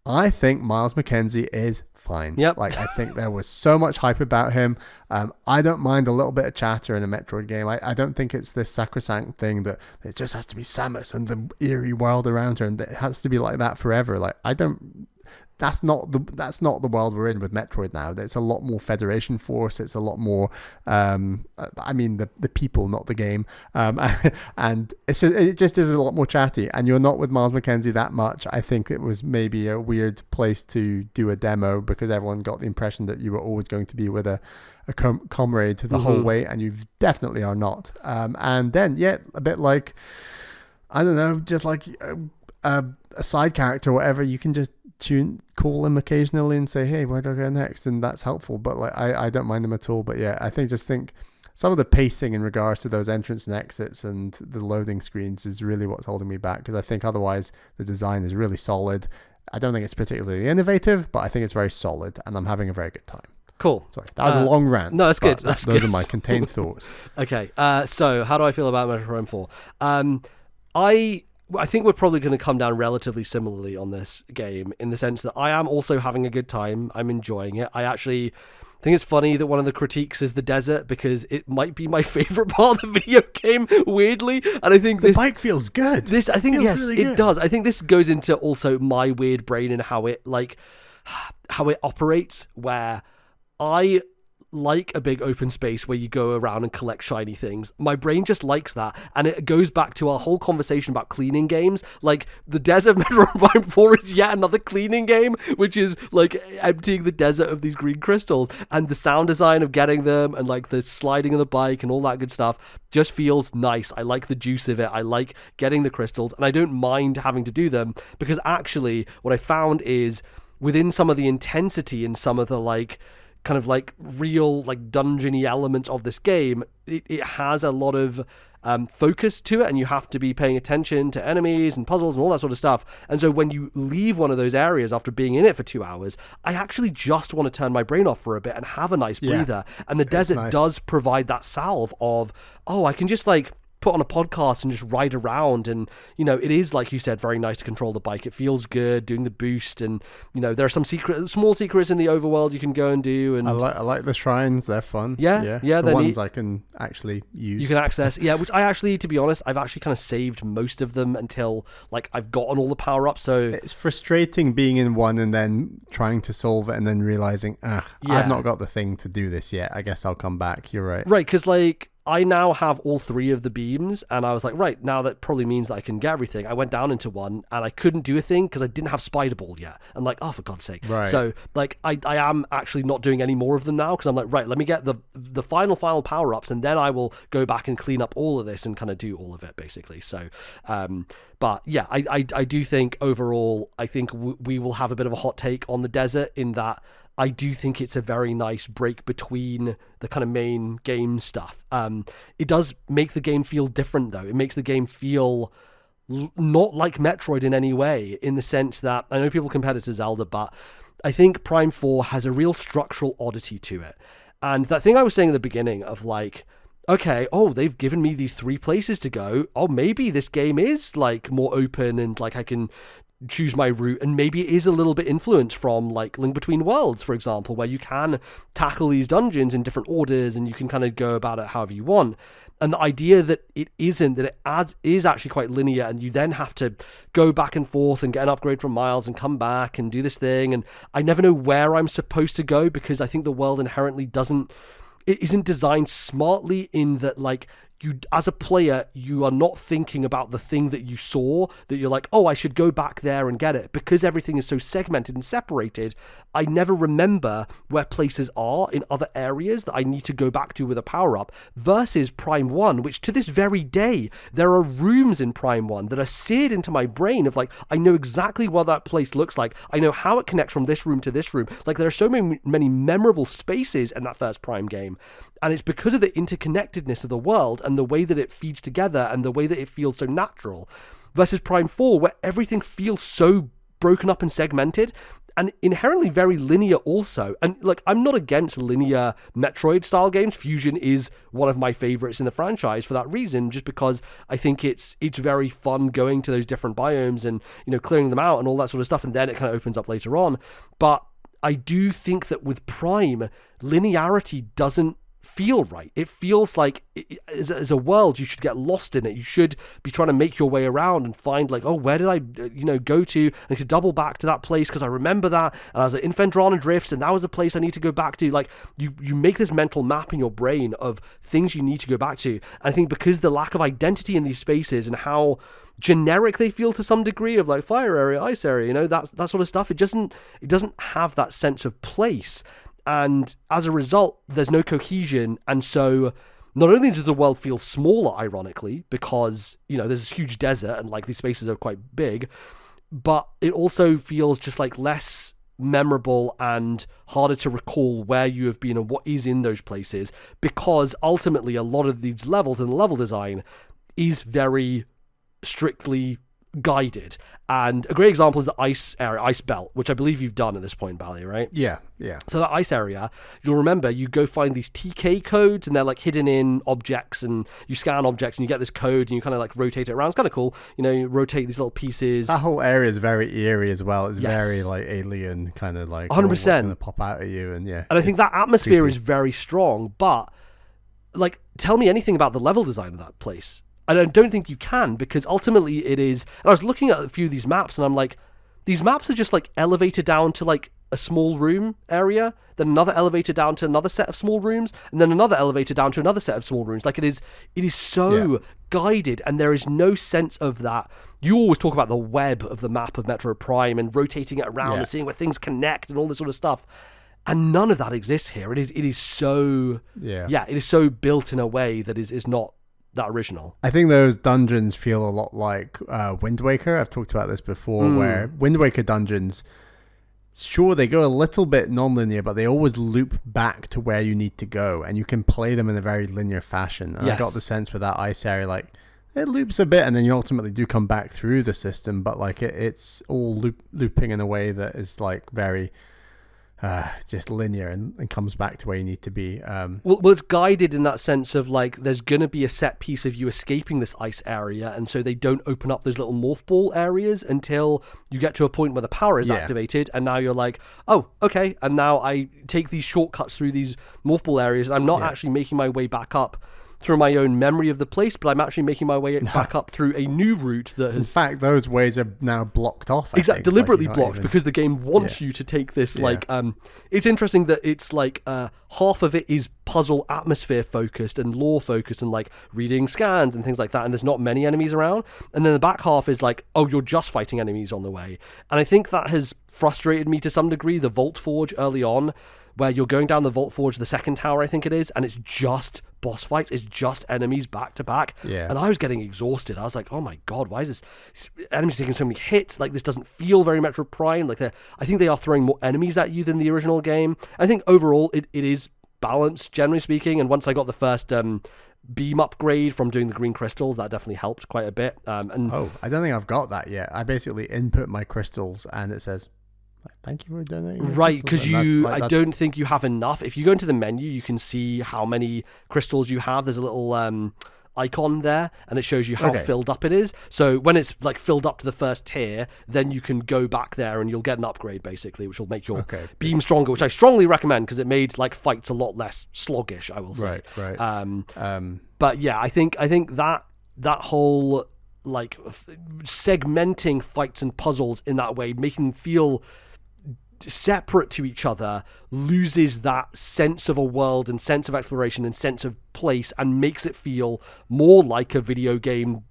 I think Miles McKenzie is fine. Yep. Like, I think there was so much hype about him. I don't mind a little bit of chatter in a Metroid game. I don't think it's this sacrosanct thing that it just has to be Samus and the eerie world around her, and it has to be like that forever. Like, that's not the world we're in with Metroid now. It's a lot more Federation Force. It's a lot more, the people, not the game. And it just is a lot more chatty. And you're not with Miles McKenzie that much. I think it was maybe a weird place to do a demo, because everyone got the impression that you were always going to be with a comrade the whole way, and you definitely are not. And then, a bit like, I don't know, just like a side character or whatever, you can just call him occasionally and say, hey, where do I go next? And that's helpful. But like, I don't mind them at all. But yeah, I think some of the pacing in regards to those entrance and exits and the loading screens is really what's holding me back, because I think otherwise the design is really solid. I don't think it's particularly innovative, but I think it's very solid, and I'm having a very good time. Cool. Sorry, that was a long rant. No, that's good. Those are my contained thoughts. Okay, so how do I feel about Metroid Prime 4? I think we're probably going to come down relatively similarly on this game, in the sense that I am also having a good time. I'm enjoying it. I actually think it's funny that one of the critiques is the desert, because it might be my favorite part of the video game, weirdly. And I think the bike feels good. Yes, really it does. I think this goes into also my weird brain and how it operates, where I like a big open space where you go around and collect shiny things. My brain just likes that, and it goes back to our whole conversation about cleaning games. Like, the desert Metroid Prime 4 is yet another cleaning game, which is like emptying the desert of these green crystals, and the sound design of getting them and like the sliding of the bike and all that good stuff just feels nice. I like the juice of it. I like getting the crystals, and I don't mind having to do them, because actually what I found is within some of the intensity and some of the like kind of like real like dungeony elements of this game, it has a lot of focus to it, and you have to be paying attention to enemies and puzzles and all that sort of stuff. And so when you leave one of those areas after being in it for 2 hours, I actually just want to turn my brain off for a bit and have a nice breather. And the desert does provide that salve of, oh, I can just like put on a podcast and just ride around. And, you know, it is, like you said, very nice to control the bike. It feels good doing the boost, and, you know, there are some small secrets in the overworld you can go and do. And I like the shrines. They're fun. Yeah. The ones I can actually use. You can access, which I actually, to be honest, I've actually kind of saved most of them until like I've gotten all the power-ups. So it's frustrating being in one and then trying to solve it and then realizing, I've not got the thing to do this yet. I guess I'll come back. You're right. Right, because like I now have all 3 of the beams, and I was like, right, now that probably means that I can get everything. I went down into one, and I couldn't do a thing because I didn't have Spider Ball yet. I'm like, oh, for God's sake. Right. So, like, I am actually not doing any more of them now, because I'm like, right, let me get the final power-ups, and then I will go back and clean up all of this and kind of do all of it, basically. So, but yeah, I do think overall, I think we will have a bit of a hot take on the desert, in that I do think it's a very nice break between the kind of main game stuff. It does make the game feel different, though. It makes the game feel not like Metroid in any way, in the sense that, I know people compare it to Zelda, but I think Prime 4 has a real structural oddity to it. And that thing I was saying at the beginning of like, okay, oh, they've given me these 3 places to go. Oh, maybe this game is like more open, and like I can choose my route, and maybe it is a little bit influenced from like Link Between Worlds, for example, where you can tackle these dungeons in different orders and you can kind of go about it however you want. And the idea that it isn't, that it is actually quite linear, and you then have to go back and forth and get an upgrade from Miles and come back and do this thing, and I never know where I'm supposed to go, because I think the world inherently isn't designed smartly, in that like you, as a player, you are not thinking about the thing that you saw, that you're like, oh, I should go back there and get it. Because everything is so segmented and separated, I never remember where places are in other areas that I need to go back to with a power-up, versus Prime 1, which to this very day, there are rooms in Prime 1 that are seared into my brain of like, I know exactly what that place looks like. I know how it connects from this room to this room. Like, there are so many memorable spaces in that first Prime game. And it's because of the interconnectedness of the world and the way that it feeds together and the way that it feels so natural, versus Prime 4, where everything feels so broken up and segmented and inherently very linear also. And like, I'm not against linear Metroid style games. Fusion is one of my favorites in the franchise for that reason, just because I think it's very fun going to those different biomes and, you know, clearing them out and all that sort of stuff. And then it kind of opens up later on. But I do think that with Prime, linearity doesn't feel right. It feels like as a world, you should get lost in it. You should be trying to make your way around and find like, oh, where did I go to? I need to double back to that place because I remember that, and I was at Infendrana Drifts, and that was the place I need to go back to. Like, you make this mental map in your brain of things you need to go back to. And I think because the lack of identity in these spaces and how generic they feel to some degree, of like fire area, ice area, you know, that sort of stuff, it doesn't have that sense of place. And as a result, there's no cohesion. And so not only does the world feel smaller, ironically, because, you know, there's this huge desert and like these spaces are quite big, but it also feels just like less memorable and harder to recall where you have been and what is in those places, because ultimately a lot of these levels and the level design is very strictly guided. And a great example is the ice area, ice belt, which I believe you've done at this point, Bally, right? Yeah. So that ice area, you'll remember, you go find these TK codes, and they're like hidden in objects, and you scan objects and you get this code and you kind of like rotate it around. It's kind of cool, you know, you rotate these little pieces. That whole area is very eerie as well. It's very like alien, kind of like 100%. What's going to pop out at you, and yeah. And I think that atmosphere creepy. is very strong, but like, tell me anything about the level design of that place. And I don't think you can, because ultimately it is. And I was looking at a few of these maps, and I'm like, these maps are just like elevated down to like a small room area, then another elevator down to another set of small rooms, and then another elevator down to another set of small rooms. Like it is so guided, and there is no sense of that. You always talk about the web of the map of Metroid Prime and rotating it around and seeing where things connect and all this sort of stuff. And none of that exists here. It is so it is so built in a way that is not that original. I think those dungeons feel a lot like Wind Waker. I've talked about this before, where Wind Waker dungeons, sure, they go a little bit non-linear, but they always loop back to where you need to go, and you can play them in a very linear fashion. And I got the sense with that ice area, like, it loops a bit, and then you ultimately do come back through the system, but like it's all looping in a way that is like very just linear and comes back to where you need to be. Well, it's guided in that sense of like there's going to be a set piece of you escaping this ice area, and so they don't open up those little morph ball areas until you get to a point where the power is activated, and now you're like, oh, okay, and now I take these shortcuts through these morph ball areas, and I'm not actually making my way back up through my own memory of the place, but I'm actually making my way back up through a new route that has... In fact, those ways are now blocked off, Exactly, deliberately blocked, because the game wants you to take this, like... it's interesting that it's like half of it is puzzle atmosphere focused and lore focused and like reading scans and things like that, and there's not many enemies around. And then the back half is like, oh, you're just fighting enemies on the way. And I think that has frustrated me to some degree, the Vault Forge early on, where you're going down the Vault Forge, the second tower, I think it is, and it's just boss fights, it's just enemies back to back. And I was getting exhausted. I was like, oh my god, why is this enemies taking so many hits? Like, this doesn't feel very Metroid Prime. Like, I think they are throwing more enemies at you than the original game. I think overall it is balanced, generally speaking, and once I got the first beam upgrade from doing the green crystals, that definitely helped quite a bit. I don't think I've got that yet. I basically input my crystals and it says, thank you for donating. Right, because I don't think you have enough. If you go into the menu, you can see how many crystals you have. There's a little icon there, and it shows you how filled up it is. So when it's like filled up to the first tier, then you can go back there and you'll get an upgrade, basically, which will make your beam stronger, which I strongly recommend because it made like fights a lot less sluggish, I will say. Right. But yeah, I think that whole like segmenting fights and puzzles in that way, making them feel separate to each other, loses that sense of a world and sense of exploration and sense of place, and makes it feel more like a video game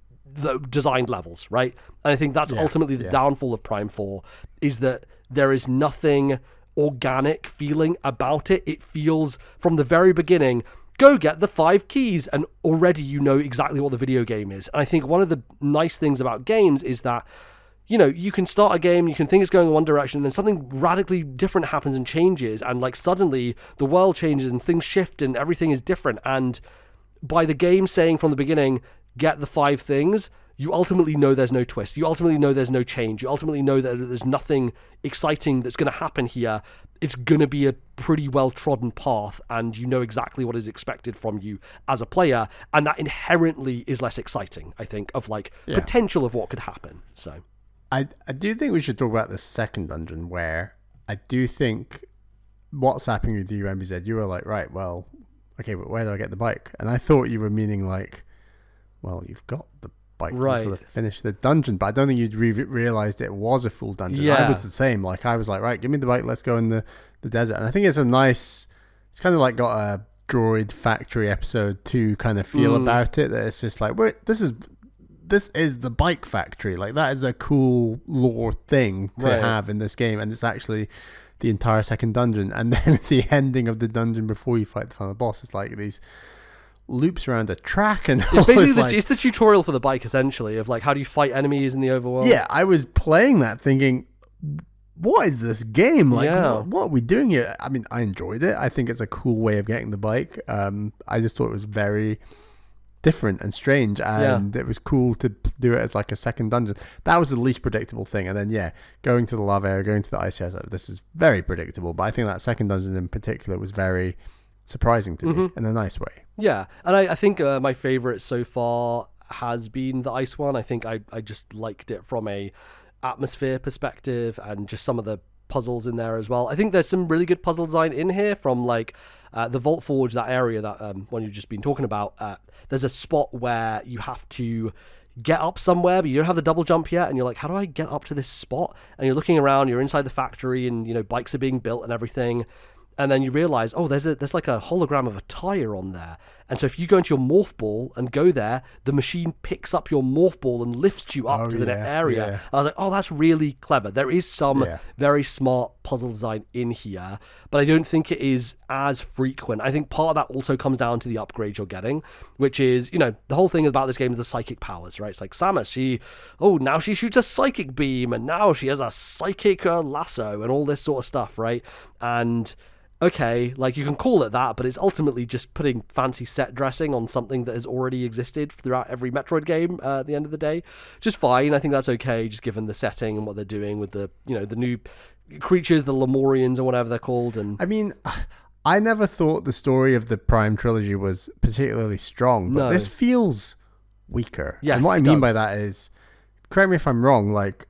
designed levels, right? And I think that's ultimately the downfall of Prime 4, is that there is nothing organic feeling about it. It feels from the very beginning, go get the 5 keys, and already you know exactly what the video game is. And I think one of the nice things about games is that, you know, you can start a game, you can think it's going in one direction, and then something radically different happens and changes, and like suddenly the world changes and things shift and everything is different. And by the game saying from the beginning, get the 5 things, you ultimately know there's no twist. You ultimately know there's no change. You ultimately know that there's nothing exciting that's going to happen here. It's going to be a pretty well-trodden path, and you know exactly what is expected from you as a player, and that inherently is less exciting, I think, of like potential of what could happen. So I do think we should talk about the second dungeon, where I do think what's happening with you, MBZ, you were like, right, well, okay, but where do I get the bike? And I thought you were meaning like, well, you've got the bike, right, to finish the dungeon, but I don't think you'd realized it was a full dungeon. I was the same. Like, I was like, right, give me the bike, let's go in the desert. And I think it's it's kind of like got a Droid Factory episode 2 kind of feel about it, that it's just like, this is the bike factory. Like, that is a cool lore thing to have in this game, and it's actually the entire second dungeon. And then the ending of the dungeon before you fight the final boss, it's like these loops around a track, and it's basically it's the tutorial for the bike, essentially, of like how do you fight enemies in the overworld. Yeah, I was playing that thinking, what is this game? Like, what are we doing here? I mean, I enjoyed it. I think it's a cool way of getting the bike. I just thought it was very different and strange, and it was cool to do it as like a second dungeon. That was the least predictable thing. And then going to the lava area, going to the ice area, this is very predictable, but I think that second dungeon in particular was very surprising to me in a nice way. Yeah, and I think my favorite so far has been the ice one. I think I just liked it from a atmosphere perspective, and just some of the puzzles in there as well. I think there's some really good puzzle design in here, from like the Vault Forge, that area that one you've just been talking about. There's a spot where you have to get up somewhere, but you don't have the double jump yet, and you're like, how do I get up to this spot? And you're looking around, you're inside the factory, and bikes are being built and everything. And then you realize, oh, there's like a hologram of a tire on there. And so if you go into your morph ball and go there, the machine picks up your morph ball and lifts you up to the next area. Yeah. I was like, oh, that's really clever. There is some very smart puzzle design in here, but I don't think it is as frequent. I think part of that also comes down to the upgrades you're getting, which is, the whole thing about this game is the psychic powers, right? It's like Samus, now she shoots a psychic beam, and now she has a psychic lasso and all this sort of stuff, right? And okay, like you can call it that, but it's ultimately just putting fancy set dressing on something that has already existed throughout every Metroid game at the end of the day. Just fine. I think that's okay, just given the setting and what they're doing with the, the new creatures, the Lemurians or whatever they're called. And I mean, I never thought the story of the Prime trilogy was particularly strong, but this feels weaker. Yes, and what I mean by that is, correct me if I'm wrong, like,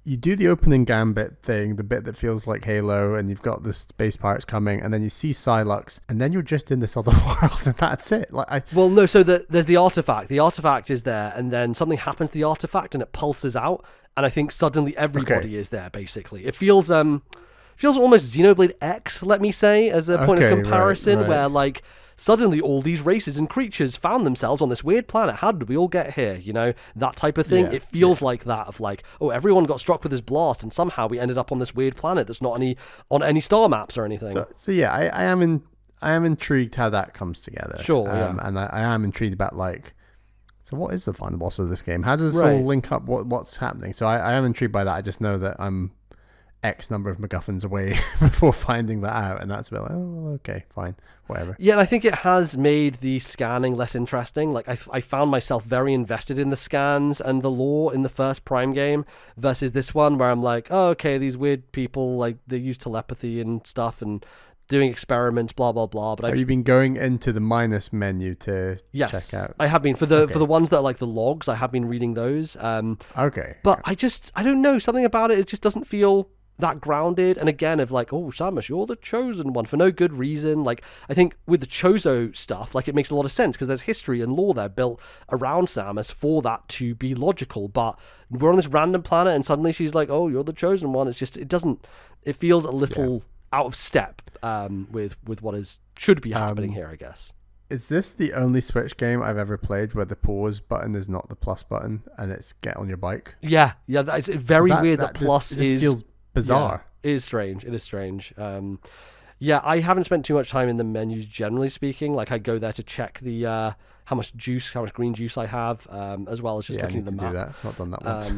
you do the opening gambit thing, the bit that feels like Halo, and you've got the space pirates coming, and then you see Psylux, and then you're just in this other world, and that's it. Well, no, so there's the artifact. The artifact is there, and then something happens to the artifact, and it pulses out, and I think suddenly everybody is there, basically. It feels almost Xenoblade X, let me say, as a point of comparison, where, like, suddenly all these races and creatures found themselves on this weird planet. How did we all get here? That type of thing. It feels like that, of like, oh, everyone got struck with this blast and somehow we ended up on this weird planet that's not on any star maps or anything. So yeah, I am intrigued how that comes together. Sure, and I am intrigued about, like, so what is the final boss of this game? How does this all link up? What's happening? So I am intrigued by that. I just know that I'm X number of MacGuffins away before finding that out, and that's a bit like, oh, okay, fine, whatever. Yeah, and I think it has made the scanning less interesting. Like, I found myself very invested in the scans and the lore in the first Prime game versus this one, where I'm like, oh, okay, these weird people, like, they use telepathy and stuff and doing experiments, blah blah blah. But have you been going into the minus menu to check out? I have been for the ones that are like the logs. I have been reading those. But I don't know, something about it. It just doesn't feel that grounded, and again, of like, oh, Samus, you're the chosen one for no good reason. Like, I think with the Chozo stuff, like, it makes a lot of sense because there's history and lore there built around Samus for that to be logical. But we're on this random planet, and suddenly she's like, oh, you're the chosen one. It's just, it feels a little out of step with what should be happening here, I guess. Is this the only Switch game I've ever played where the pause button is not the plus button and it's get on your bike? Yeah, it's very weird that plus feels bizarre. Yeah, it is strange. I haven't spent too much time in the menus, generally speaking. Like, I go there to check the how much green juice I have, as well as just looking at the map. Do that. Not done that once.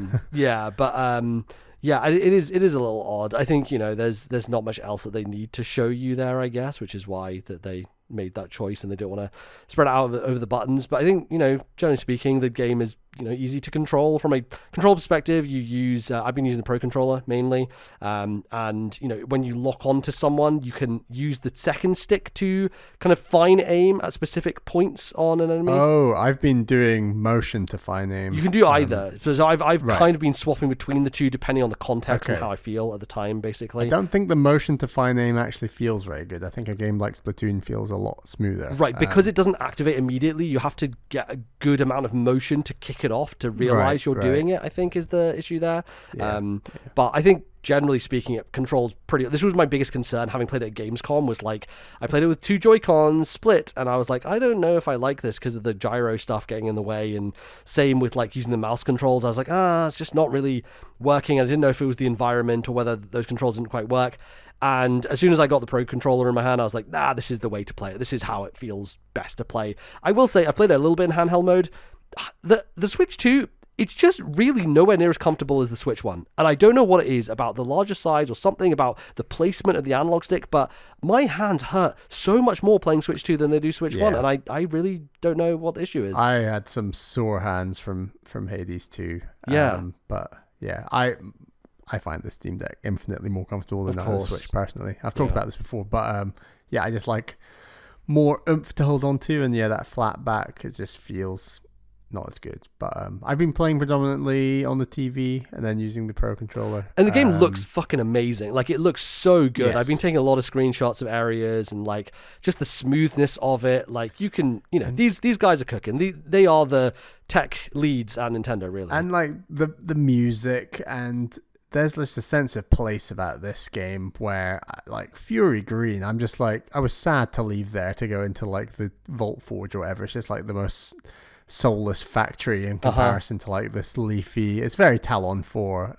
It is a little odd. I think there's not much else that they need to show you there, I guess, which is why that they made that choice and they don't want to spread it out over the buttons. But I think, generally speaking, the game is, easy to control. From a control perspective, you use, I've been using the Pro Controller mainly, and, when you lock onto someone, you can use the second stick to kind of fine aim at specific points on an enemy. Oh, I've been doing motion to fine aim. You can do either. So I've kind of been swapping between the two depending on the context and how I feel at the time, basically. I don't think the motion to fine aim actually feels very good. I think a game like Splatoon feels a lot smoother. Right, because it doesn't activate immediately, you have to get a good amount of motion to kick it off to realize you're doing it, I think, is the issue there. But I think, generally speaking, it controls pretty... This was my biggest concern, having played it at Gamescom, was like, I played it with two Joy-Cons split, and I was like, I don't know if I like this because of the gyro stuff getting in the way, and same with, like, using the mouse controls. I was like, it's just not really working. I didn't know if it was the environment or whether those controls didn't quite work. And as soon as I got the Pro Controller in my hand, I was like, this is the way to play it. This is how it feels best to play. I will say, I played it a little bit in handheld mode. The Switch 2, it's just really nowhere near as comfortable as the Switch 1. And I don't know what it is about the larger size or something about the placement of the analog stick, but my hands hurt so much more playing Switch 2 than they do Switch 1. And I really don't know what the issue is. I had some sore hands from Hades 2. But yeah, I find the Steam Deck infinitely more comfortable than the Switch, personally. I've talked about this before, but I just like more oomph to hold on to, and that flat back, it just feels not as good. But I've been playing predominantly on the TV and then using the Pro Controller. And the game looks fucking amazing. Like, it looks so good. Yes. I've been taking a lot of screenshots of areas and, like, just the smoothness of it. Like, you can, these guys are cooking. They are the tech leads at Nintendo, really. And, like, the music, and there's just a sense of place about this game where, like, Fury Green, I'm just like, I was sad to leave there to go into, like, the Vault Forge or whatever. It's just, like, the most soulless factory in comparison to, like, this leafy, it's very Talon 4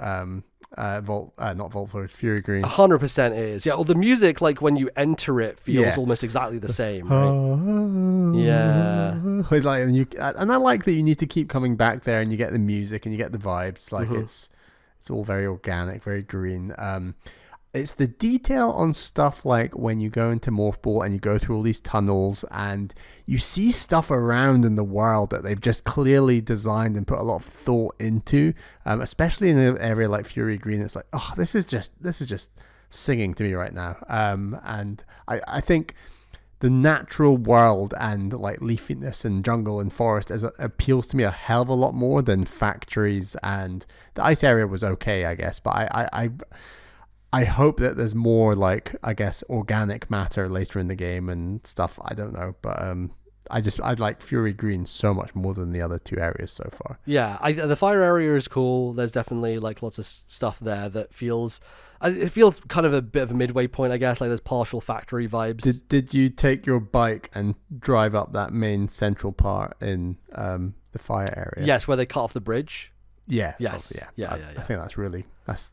not Vault Forge, Fury Green. 100% is. Yeah, well, the music, like, when you enter it, feels almost exactly the same, right? Yeah. Like, and I like that you need to keep coming back there and you get the music and you get the vibes. Like, it's all very organic, very green. It's the detail on stuff like when you go into Morph Ball and you go through all these tunnels and you see stuff around in the world that they've just clearly designed and put a lot of thought into, especially in an area like Fury Green. It's like, oh, this is just singing to me right now. And I think the natural world and, like, leafiness and jungle and forest appeals to me a hell of a lot more than factories. And the ice area was okay, I guess, but I hope that there's more, like, I guess, organic matter later in the game and stuff. I don't know, but I like Fury Green so much more than the other two areas so far. Yeah, the fire area is cool. There's definitely, like, lots of stuff there that feels kind of a bit of a midway point, I guess. Like, there's partial factory vibes. Did you take your bike and drive up that main central part in the fire area? Yes, where they cut off the bridge. Yeah. Yes. Yeah. I think that's really that's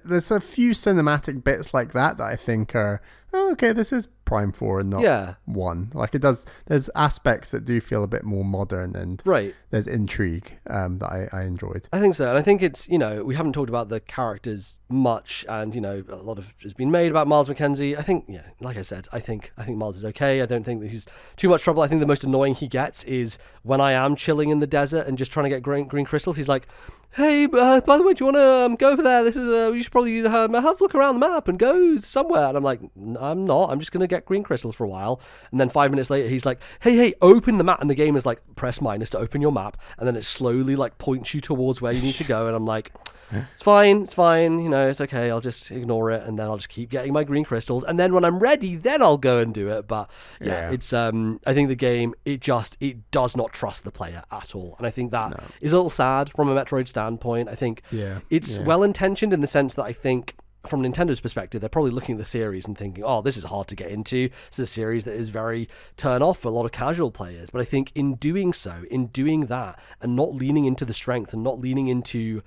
there's a few cinematic bits like that I think are okay. This is Prime 4 and not 1. Like, it does. There's aspects that do feel a bit more modern and there's intrigue that I enjoyed. I think so, and I think it's we haven't talked about the characters much, and a lot of has been made about Miles McKenzie. I think like I said, I think Miles is okay. I don't think that he's too much trouble. I think the most annoying he gets is when I am chilling in the desert and just trying to get green crystals. He's like, hey, by the way, do you want to go over there? This is you should probably have a look around the map and go somewhere. And I'm like, I'm not. I'm just gonna get green crystals for a while. And then 5 minutes later, he's like, hey, open the map. And the game is like, press minus to open your map, and then it slowly, like, points you towards where you need to go. And I'm like, it's fine. It's okay. I'll just ignore it, and then I'll just keep getting my green crystals. And then when I'm ready, then I'll go and do it. But it's I think the game it does not trust the player at all, and I think that is a little sad from a Metroid standpoint. I think it's well intentioned in the sense that I think, from Nintendo's perspective, they're probably looking at the series and thinking, oh, this is hard to get into. This is a series that is very turn off for a lot of casual players. But I think in doing that, and not leaning into the strength and not leaning into,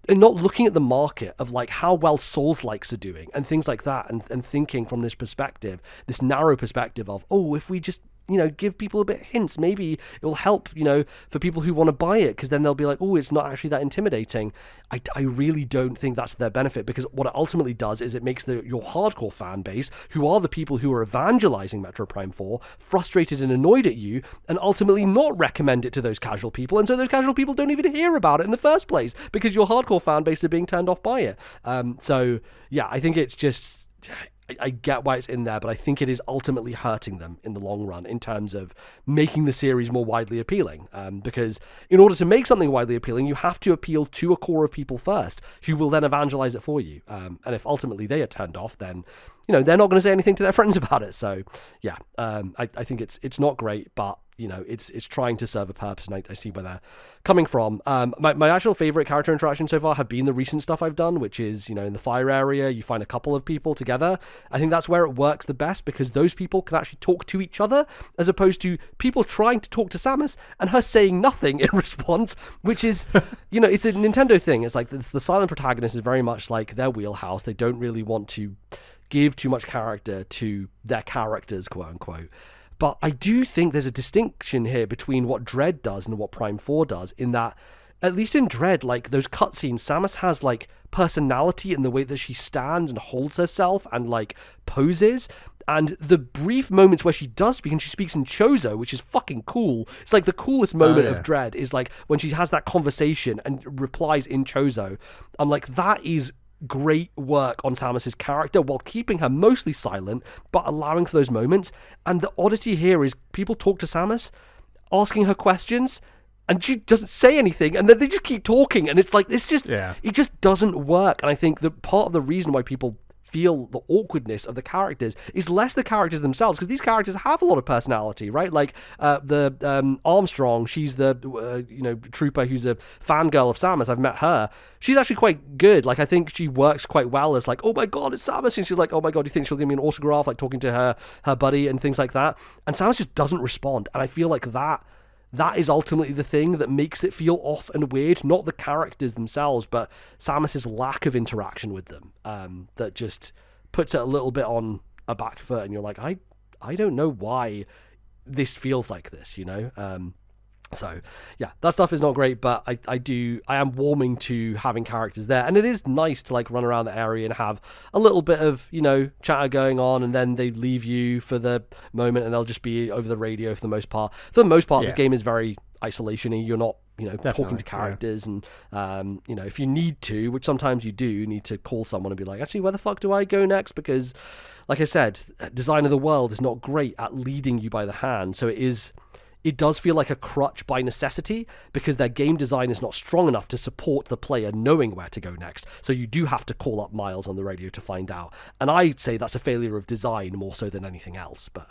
and not looking at the market of, like, how well Souls-likes are doing and things like that, and thinking from this perspective, this narrow perspective of, oh, if we just give people a bit of hints, maybe it will help, for people who want to buy it, because then they'll be like, oh, it's not actually that intimidating. I really don't think that's their benefit, because what it ultimately does is it makes your hardcore fan base, who are the people who are evangelizing Metro Prime 4, frustrated and annoyed at you, and ultimately not recommend it to those casual people, and so those casual people don't even hear about it in the first place, because your hardcore fan base are being turned off by it. So yeah, I think it's just, I get why it's in there, but I think it is ultimately hurting them in the long run in terms of making the series more widely appealing. Because in order to make something widely appealing, you have to appeal to a core of people first, who will then evangelize it for you. And if ultimately they are turned off, then they're not going to say anything to their friends about it. So yeah, I think it's not great, but it's trying to serve a purpose, and I see where they're coming from. My actual favorite character interaction so far have been the recent stuff I've done, which is, in the fire area, you find a couple of people together. I think that's where it works the best, because those people can actually talk to each other, as opposed to people trying to talk to Samus and her saying nothing in response, which is, it's a Nintendo thing. It's like the silent protagonist is very much like their wheelhouse. They don't really want to give too much character to their characters, quote unquote. But I do think there's a distinction here between what Dread does and what Prime 4 does, in that, at least in Dread, like, those cutscenes, Samus has, like, personality in the way that she stands and holds herself and, like, poses. And the brief moments where she does speak, and she speaks in Chozo, which is fucking cool. It's like the coolest moment of Dread is, like, when she has that conversation and replies in Chozo. I'm like, that is great work on Samus's character, while keeping her mostly silent but allowing for those moments. And the oddity here is people talk to Samus, asking her questions, and she doesn't say anything, and then they just keep talking, and it's like, it's just, it just doesn't work. And I think that part of the reason why people feel the awkwardness of the characters is less the characters themselves, because these characters have a lot of personality, right? Like the Armstrong, she's the trooper who's a fangirl of Samus. I've met her. She's actually quite good. Like, I think she works quite well as like, oh my god, it's Samus, and she's like, oh my god, do you think she'll give me an autograph? Like, talking to her buddy and things like that. And Samus just doesn't respond, and I feel like that is ultimately the thing that makes it feel off and weird, not the characters themselves, but Samus's lack of interaction with them, that just puts it a little bit on a back foot, and you're like, I don't know why this feels like this, So yeah, that stuff is not great, but I am warming to having characters there, and it is nice to like run around the area and have a little bit of chatter going on, and then they leave you for the moment, and they'll just be over the radio for the most part. For the most part, This game is very isolation-y. You're not talking to characters, and if you need to, which sometimes you do need to call someone and be like, actually, where the fuck do I go next? Because like I said, design of the world is not great at leading you by the hand, so it does feel like a crutch by necessity, because their game design is not strong enough to support the player knowing where to go next. So you do have to call up Miles on the radio to find out. And I'd say that's a failure of design more so than anything else. But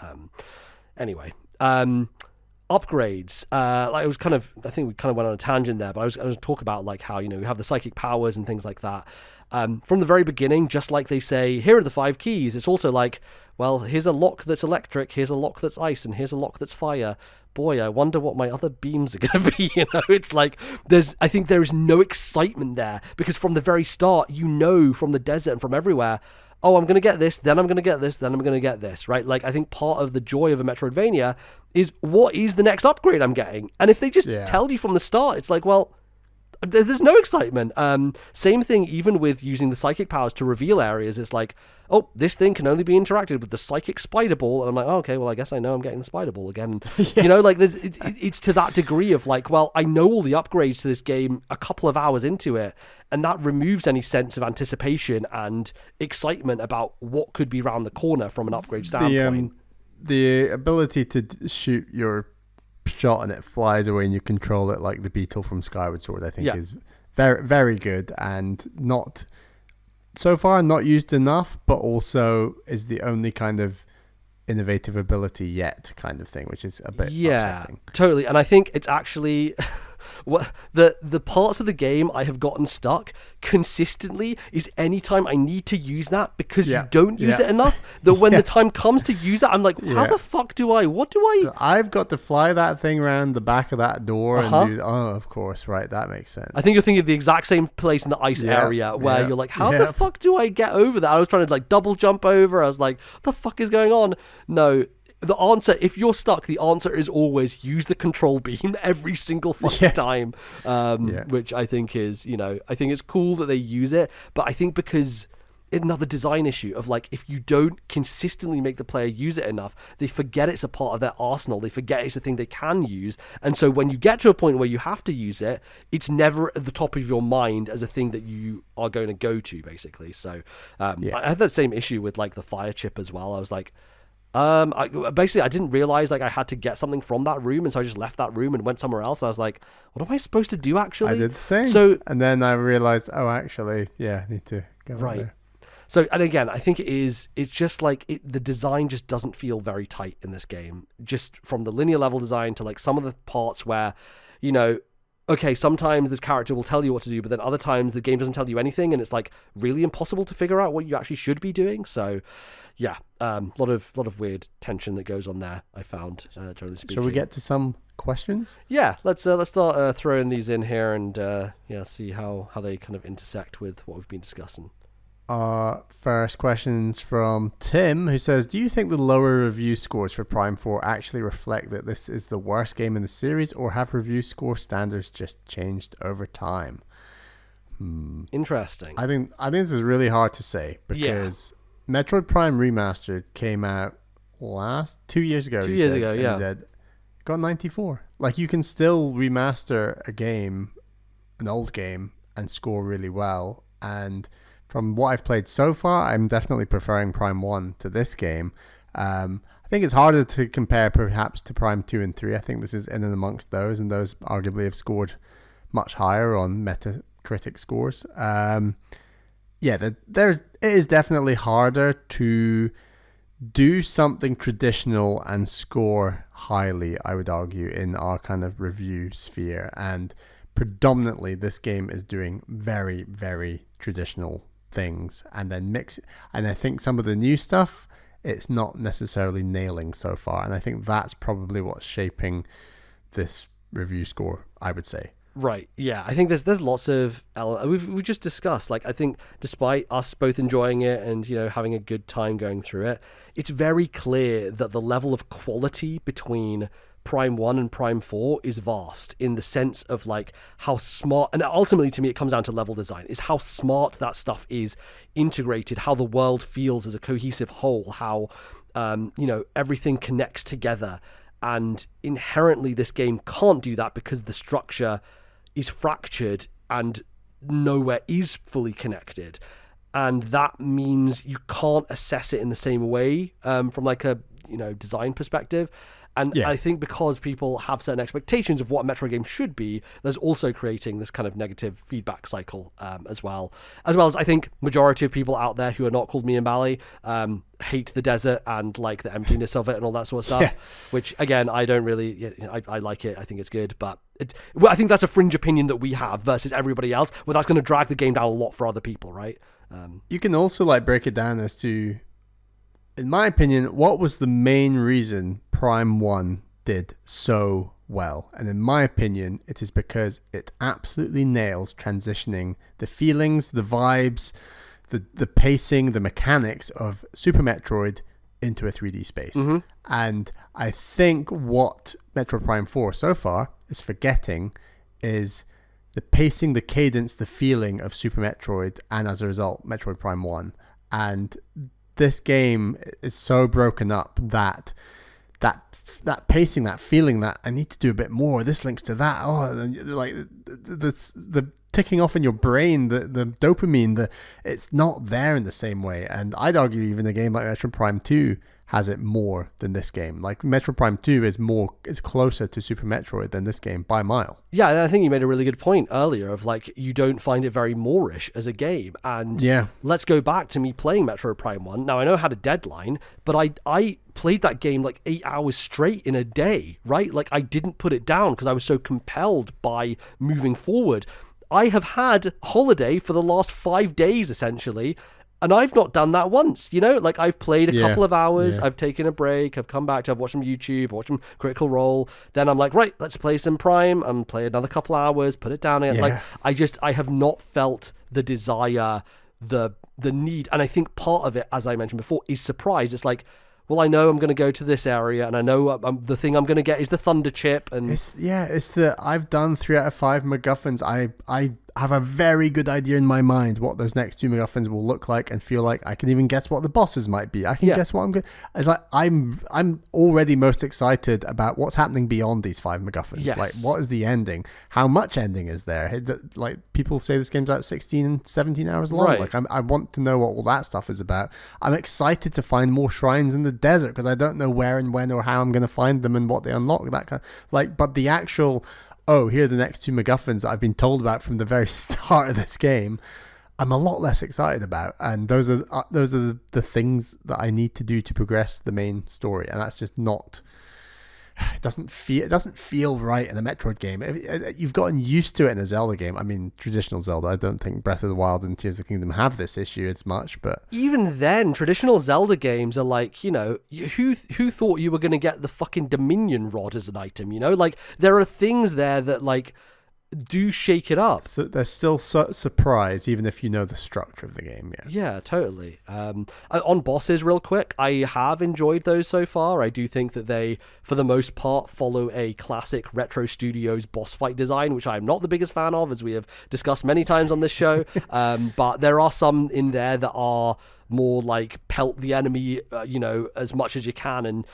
anyway, upgrades. I think we kind of went on a tangent there, but I was going to talk about like how, you have the psychic powers and things like that. From the very beginning, just like they say, here are the 5 keys. It's also like, well, here's a lock that's electric, here's a lock that's ice, and here's a lock that's fire. Boy, I wonder what my other beams are going to be, It's like, I think there is no excitement there, because from the very start, from the desert and from everywhere, oh, I'm going to get this, then I'm going to get this, then I'm going to get this, right? Like, I think part of the joy of a Metroidvania is, what is the next upgrade I'm getting? And if they just tell you from the start, it's like, well, there's no excitement. Same thing even with using the psychic powers to reveal areas. It's like, oh, this thing can only be interacted with the psychic spider ball, and I'm like, oh, okay, well, I guess I know I'm getting the spider ball again. It's to that degree of like, well, I know all the upgrades to this game a couple of hours into it, and that removes any sense of anticipation and excitement about what could be around the corner from an upgrade standpoint. The ability to shoot your shot and it flies away and you control it like the beetle from Skyward Sword, I think is very, very good, and not so far not used enough, but also is the only kind of innovative ability yet kind of thing, which is a bit upsetting. Totally. And I think it's actually the parts of the game I have gotten stuck consistently is anytime I need to use that, because you don't use it enough, that when the time comes to use it, I'm like, how the fuck I've got to fly that thing around the back of that door and do, of course, right, that makes sense. I think you're thinking of the exact same place in the ice area where you're like, how the fuck do I get over that? I was trying to like double jump over. I was like, what the fuck is going on? No, the answer, if you're stuck, the answer is always use the control beam every single fucking time. Which I think is, I think it's cool that they use it, but I think because another design issue of like, if you don't consistently make the player use it enough, they forget it's a part of their arsenal. They forget it's a thing they can use. And so when you get to a point where you have to use it, it's never at the top of your mind as a thing that you are going to go to, basically. So I had that same issue with like the fire chip as well. I was like, I didn't realize like I had to get something from that room, and so I just left that room and went somewhere else. I was like, what am I supposed to do actually? I did the same. And then I realized, I need to go right there. So, and again, I think it's just like the design just doesn't feel very tight in this game, just from the linear level design to like some of the parts where, okay, sometimes the character will tell you what to do, but then other times the game doesn't tell you anything, and it's like really impossible to figure out what you actually should be doing. So yeah, lot of weird tension that goes on there, I found, generally speaking. Shall we get to some questions? Yeah, let's start throwing these in here and see how they kind of intersect with what we've been discussing. First question's from Tim, who says, do you think the lower review scores for Prime 4 actually reflect that this is the worst game in the series, or have review score standards just changed over time? Interesting. I think this is really hard to say, because Metroid Prime Remastered came out 2 years ago. 2 years ago, yeah. Said, got 94. Like, you can still remaster a game, an old game, and score really well. And from what I've played so far, I'm definitely preferring Prime 1 to this game. I think it's harder to compare perhaps to Prime 2 and 3. I think this is in and amongst those, and those arguably have scored much higher on Metacritic scores. It is definitely harder to do something traditional and score highly, I would argue, in our kind of review sphere. And predominantly this game is doing very, very traditional things, and then mix. And I think some of the new stuff, it's not necessarily nailing so far. And I think that's probably what's shaping this review score, I would say. Right. Yeah. I think there's lots of we just discussed. Like, I think despite us both enjoying it and having a good time going through it, it's very clear that the level of quality between Prime 1 and Prime 4 is vast, in the sense of like how smart, and ultimately to me it comes down to level design, is how smart that stuff is integrated, how the world feels as a cohesive whole, how everything connects together. And inherently this game can't do that because the structure is fractured and nowhere is fully connected, and that means you can't assess it in the same way from like a design perspective. And I think because people have certain expectations of what a Metroid game should be, there's also creating this kind of negative feedback cycle as well as I think majority of people out there who are not called me and Bally hate the desert and like the emptiness of it and all that sort of stuff, which again, I don't really, I like it. I think it's good, but I think that's a fringe opinion that we have versus everybody else, where that's going to drag the game down a lot for other people, right? You can also like break it down as to, in my opinion, what was the main reason Prime 1 did so well? And in my opinion, it is because it absolutely nails transitioning the feelings, the vibes, the pacing, the mechanics of Super Metroid into a 3D space. Mm-hmm. And I think what Metroid Prime 4 so far is forgetting is the pacing, the cadence, the feeling of Super Metroid, and as a result, Metroid Prime 1. And this game is so broken up that pacing, that feeling that I need to do a bit more, this links to that, like the ticking off in your brain, the dopamine, it's not there in the same way. And I'd argue even a game like Metroid Prime 2 has it more than this game. Like Metroid Prime 2 is closer to Super Metroid than this game by a mile. Yeah, and I think you made a really good point earlier of like, you don't find it very Moorish as a game. And let's go back to me playing Metroid Prime 1. Now I know I had a deadline, but I played that game like 8 hours straight in a day, right? Like I didn't put it down because I was so compelled by moving forward. I have had holiday for the last 5 days essentially, and I've not done that once, like I've played a couple of hours, I've taken a break, I've come back, I've watched some YouTube, watched some Critical Role, then I'm like, right, let's play some Prime, and play another couple hours, put it down again. Like I have not felt the desire, the need, and I think part of it, as I mentioned before, is surprise. It's like, well, I know I'm going to go to this area, and I know the thing I'm going to get is the Thunder Chip, and I've done 3 out of 5 MacGuffins. I have a very good idea in my mind what those next 2 MacGuffins will look like and feel like. I can even guess what the bosses might be. I can guess what I'm going. It's like I'm already most excited about what's happening beyond these 5 MacGuffins. Yes. Like, what is the ending? How much ending is there? Like, people say this game's out 16 and 17 hours long. Right. Like, I want to know what all that stuff is about. I'm excited to find more shrines in the desert because I don't know where and when or how I'm going to find them and what they unlock. That kind of, like, but the actual, here are the next 2 MacGuffins that I've been told about from the very start of this game, I'm a lot less excited about. And those are the things that I need to do to progress the main story. And that's just not, it doesn't feel right in a Metroid game. You've gotten used to it in a Zelda game. I mean, traditional Zelda. I don't think Breath of the Wild and Tears of the Kingdom have this issue as much, but even then, traditional Zelda games are like, who thought you were going to get the fucking Dominion Rod as an item? Like, there are things there that like do shake it up. So there's still surprise, even if you know the structure of the game. Yeah, totally. On bosses, real quick, I have enjoyed those so far. I do think that they, for the most part, follow a classic Retro Studios boss fight design, which I'm not the biggest fan of, as we have discussed many times on this show. But there are some in there that are more like pelt the enemy, as much as you can, and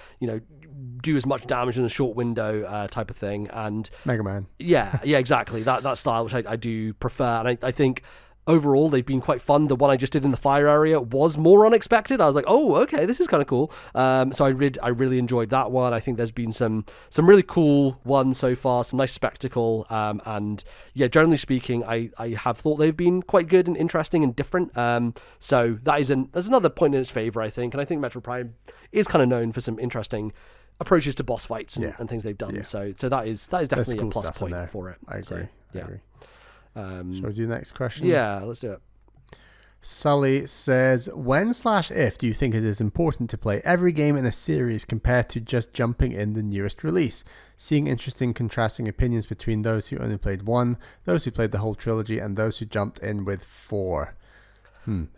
do as much damage in a short window type of thing. And Mega Man. Yeah, exactly. That style, which I do prefer. And I think overall, they've been quite fun. The one I just did in the fire area was more unexpected. I was like, oh, okay, this is kind of cool. So I really enjoyed that one. I think there's been some really cool ones so far, some nice spectacle. And yeah, generally speaking, I have thought they've been quite good and interesting and different. So that's another point in its favor, I think. And I think Metroid Prime is kind of known for some interesting approaches to boss fights and things they've done. So that is definitely cool a plus point for it. I agree. So, I agree. Shall we do the next question? Yeah, let's do it. Sully says, when/if do you think it is important to play every game in a series compared to just jumping in the newest release? Seeing interesting contrasting opinions between those who only played 1, those who played the whole trilogy, and those who jumped in with 4.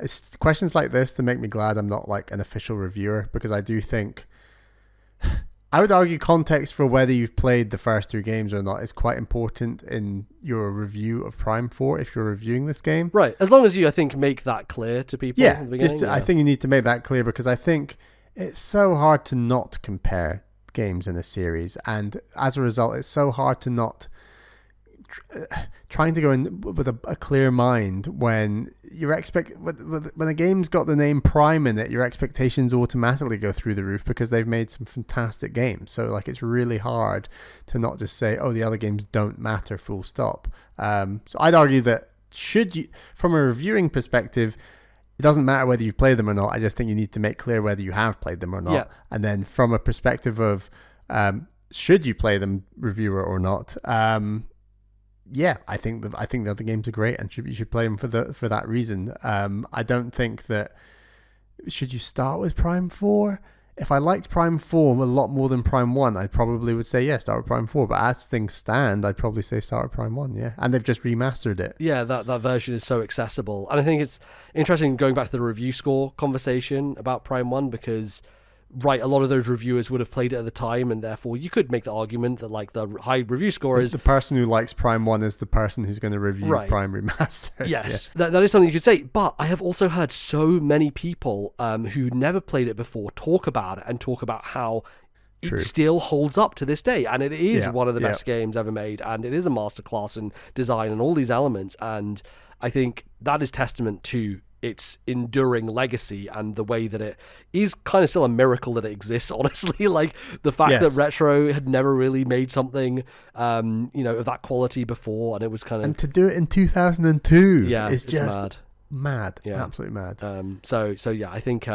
It's questions like this that make me glad I'm not like an official reviewer, because I do think I would argue context for whether you've played the first 2 games or not is quite important in your review of Prime 4 if you're reviewing this game. Right, as long as you, I think, make that clear to people Yeah, at the beginning. I think you need to make that clear, because I think it's so hard to not compare games in a series, and as a result, it's so hard to not trying to go in with a clear mind when when a game's got the name Prime in it, your expectations automatically go through the roof because they've made some fantastic games. So like, it's really hard to not just say, oh, the other games don't matter, full stop. So I'd argue that from a reviewing perspective, it doesn't matter whether you've played them or not. I just think you need to make clear whether you have played them or not. Yeah. And then from a perspective of should you play them, reviewer or not, yeah, I think the other games are great, and you should play them for that reason. I don't think that should you start with Prime 4. If I liked Prime 4 a lot more than Prime 1, I probably would say start with Prime 4. But as things stand, I'd probably say start with Prime 1. Yeah, and they've just remastered it. Yeah, that version is so accessible, and I think it's interesting going back to the review score conversation about Prime 1, because right, a lot of those reviewers would have played it at the time, and therefore you could make the argument that like the high review score is the person who likes Prime 1 is the person who's going to review Prime Remastered. Yes, yeah. That is something you could say. But I have also heard so many people who never played it before talk about it and talk about how it still holds up to this day, and it is one of the best games ever made, and it is a masterclass in design and all these elements. And I think that is testament to its enduring legacy and the way that it is kind of still a miracle that it exists, honestly. Like the fact that Retro had never really made something of that quality before, and it was kind of, and to do it in 2002 it's just mad. Absolutely mad. So yeah, I think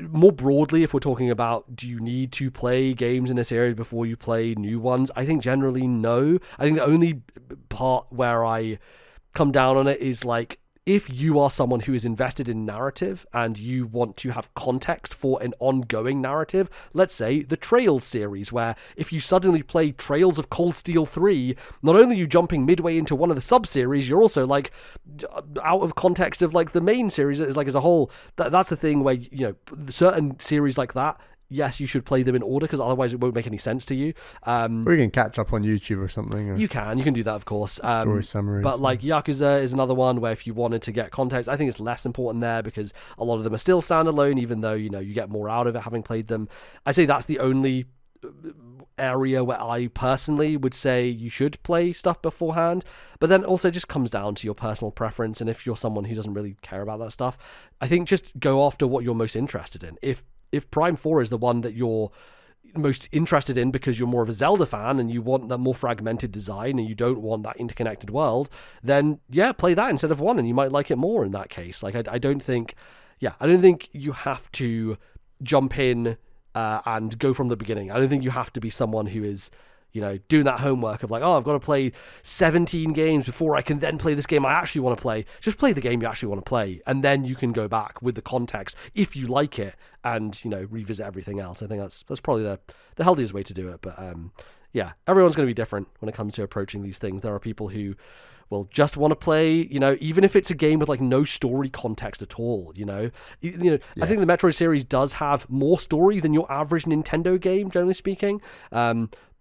more broadly, if we're talking about do you need to play games in a series before you play new ones, I think generally no. I think the only part where I come down on it is like, if you are someone who is invested in narrative and you want to have context for an ongoing narrative, let's say the Trails series, where if you suddenly play Trails of Cold Steel 3, not only are you jumping midway into one of the sub-series, you're also like out of context of like the main series as a whole. That's a thing where, certain series like that, yes, you should play them in order, because otherwise it won't make any sense to you. Or you can catch up on YouTube or something. Or you can do that, of course. Story summaries. But like Yakuza is another one where if you wanted to get context, I think it's less important there, because a lot of them are still standalone, even though, you get more out of it having played them. I'd say that's the only area where I personally would say you should play stuff beforehand. But then also just comes down to your personal preference, and if you're someone who doesn't really care about that stuff, I think just go after what you're most interested in. If Prime 4 is the one that you're most interested in because you're more of a Zelda fan and you want that more fragmented design and you don't want that interconnected world, then play that instead of 1, and you might like it more in that case. Like I don't think you have to jump in and go from the beginning. I don't think you have to be someone who is doing that homework of like, oh, I've got to play 17 games before I can then play this game I actually want to play. Just play the game you actually want to play, and then you can go back with the context if you like it and, revisit everything else. I think that's probably the healthiest way to do it. But everyone's going to be different when it comes to approaching these things. There are people who will just want to play, even if it's a game with like no story context at all, I think the Metroid series does have more story than your average Nintendo game, generally speaking.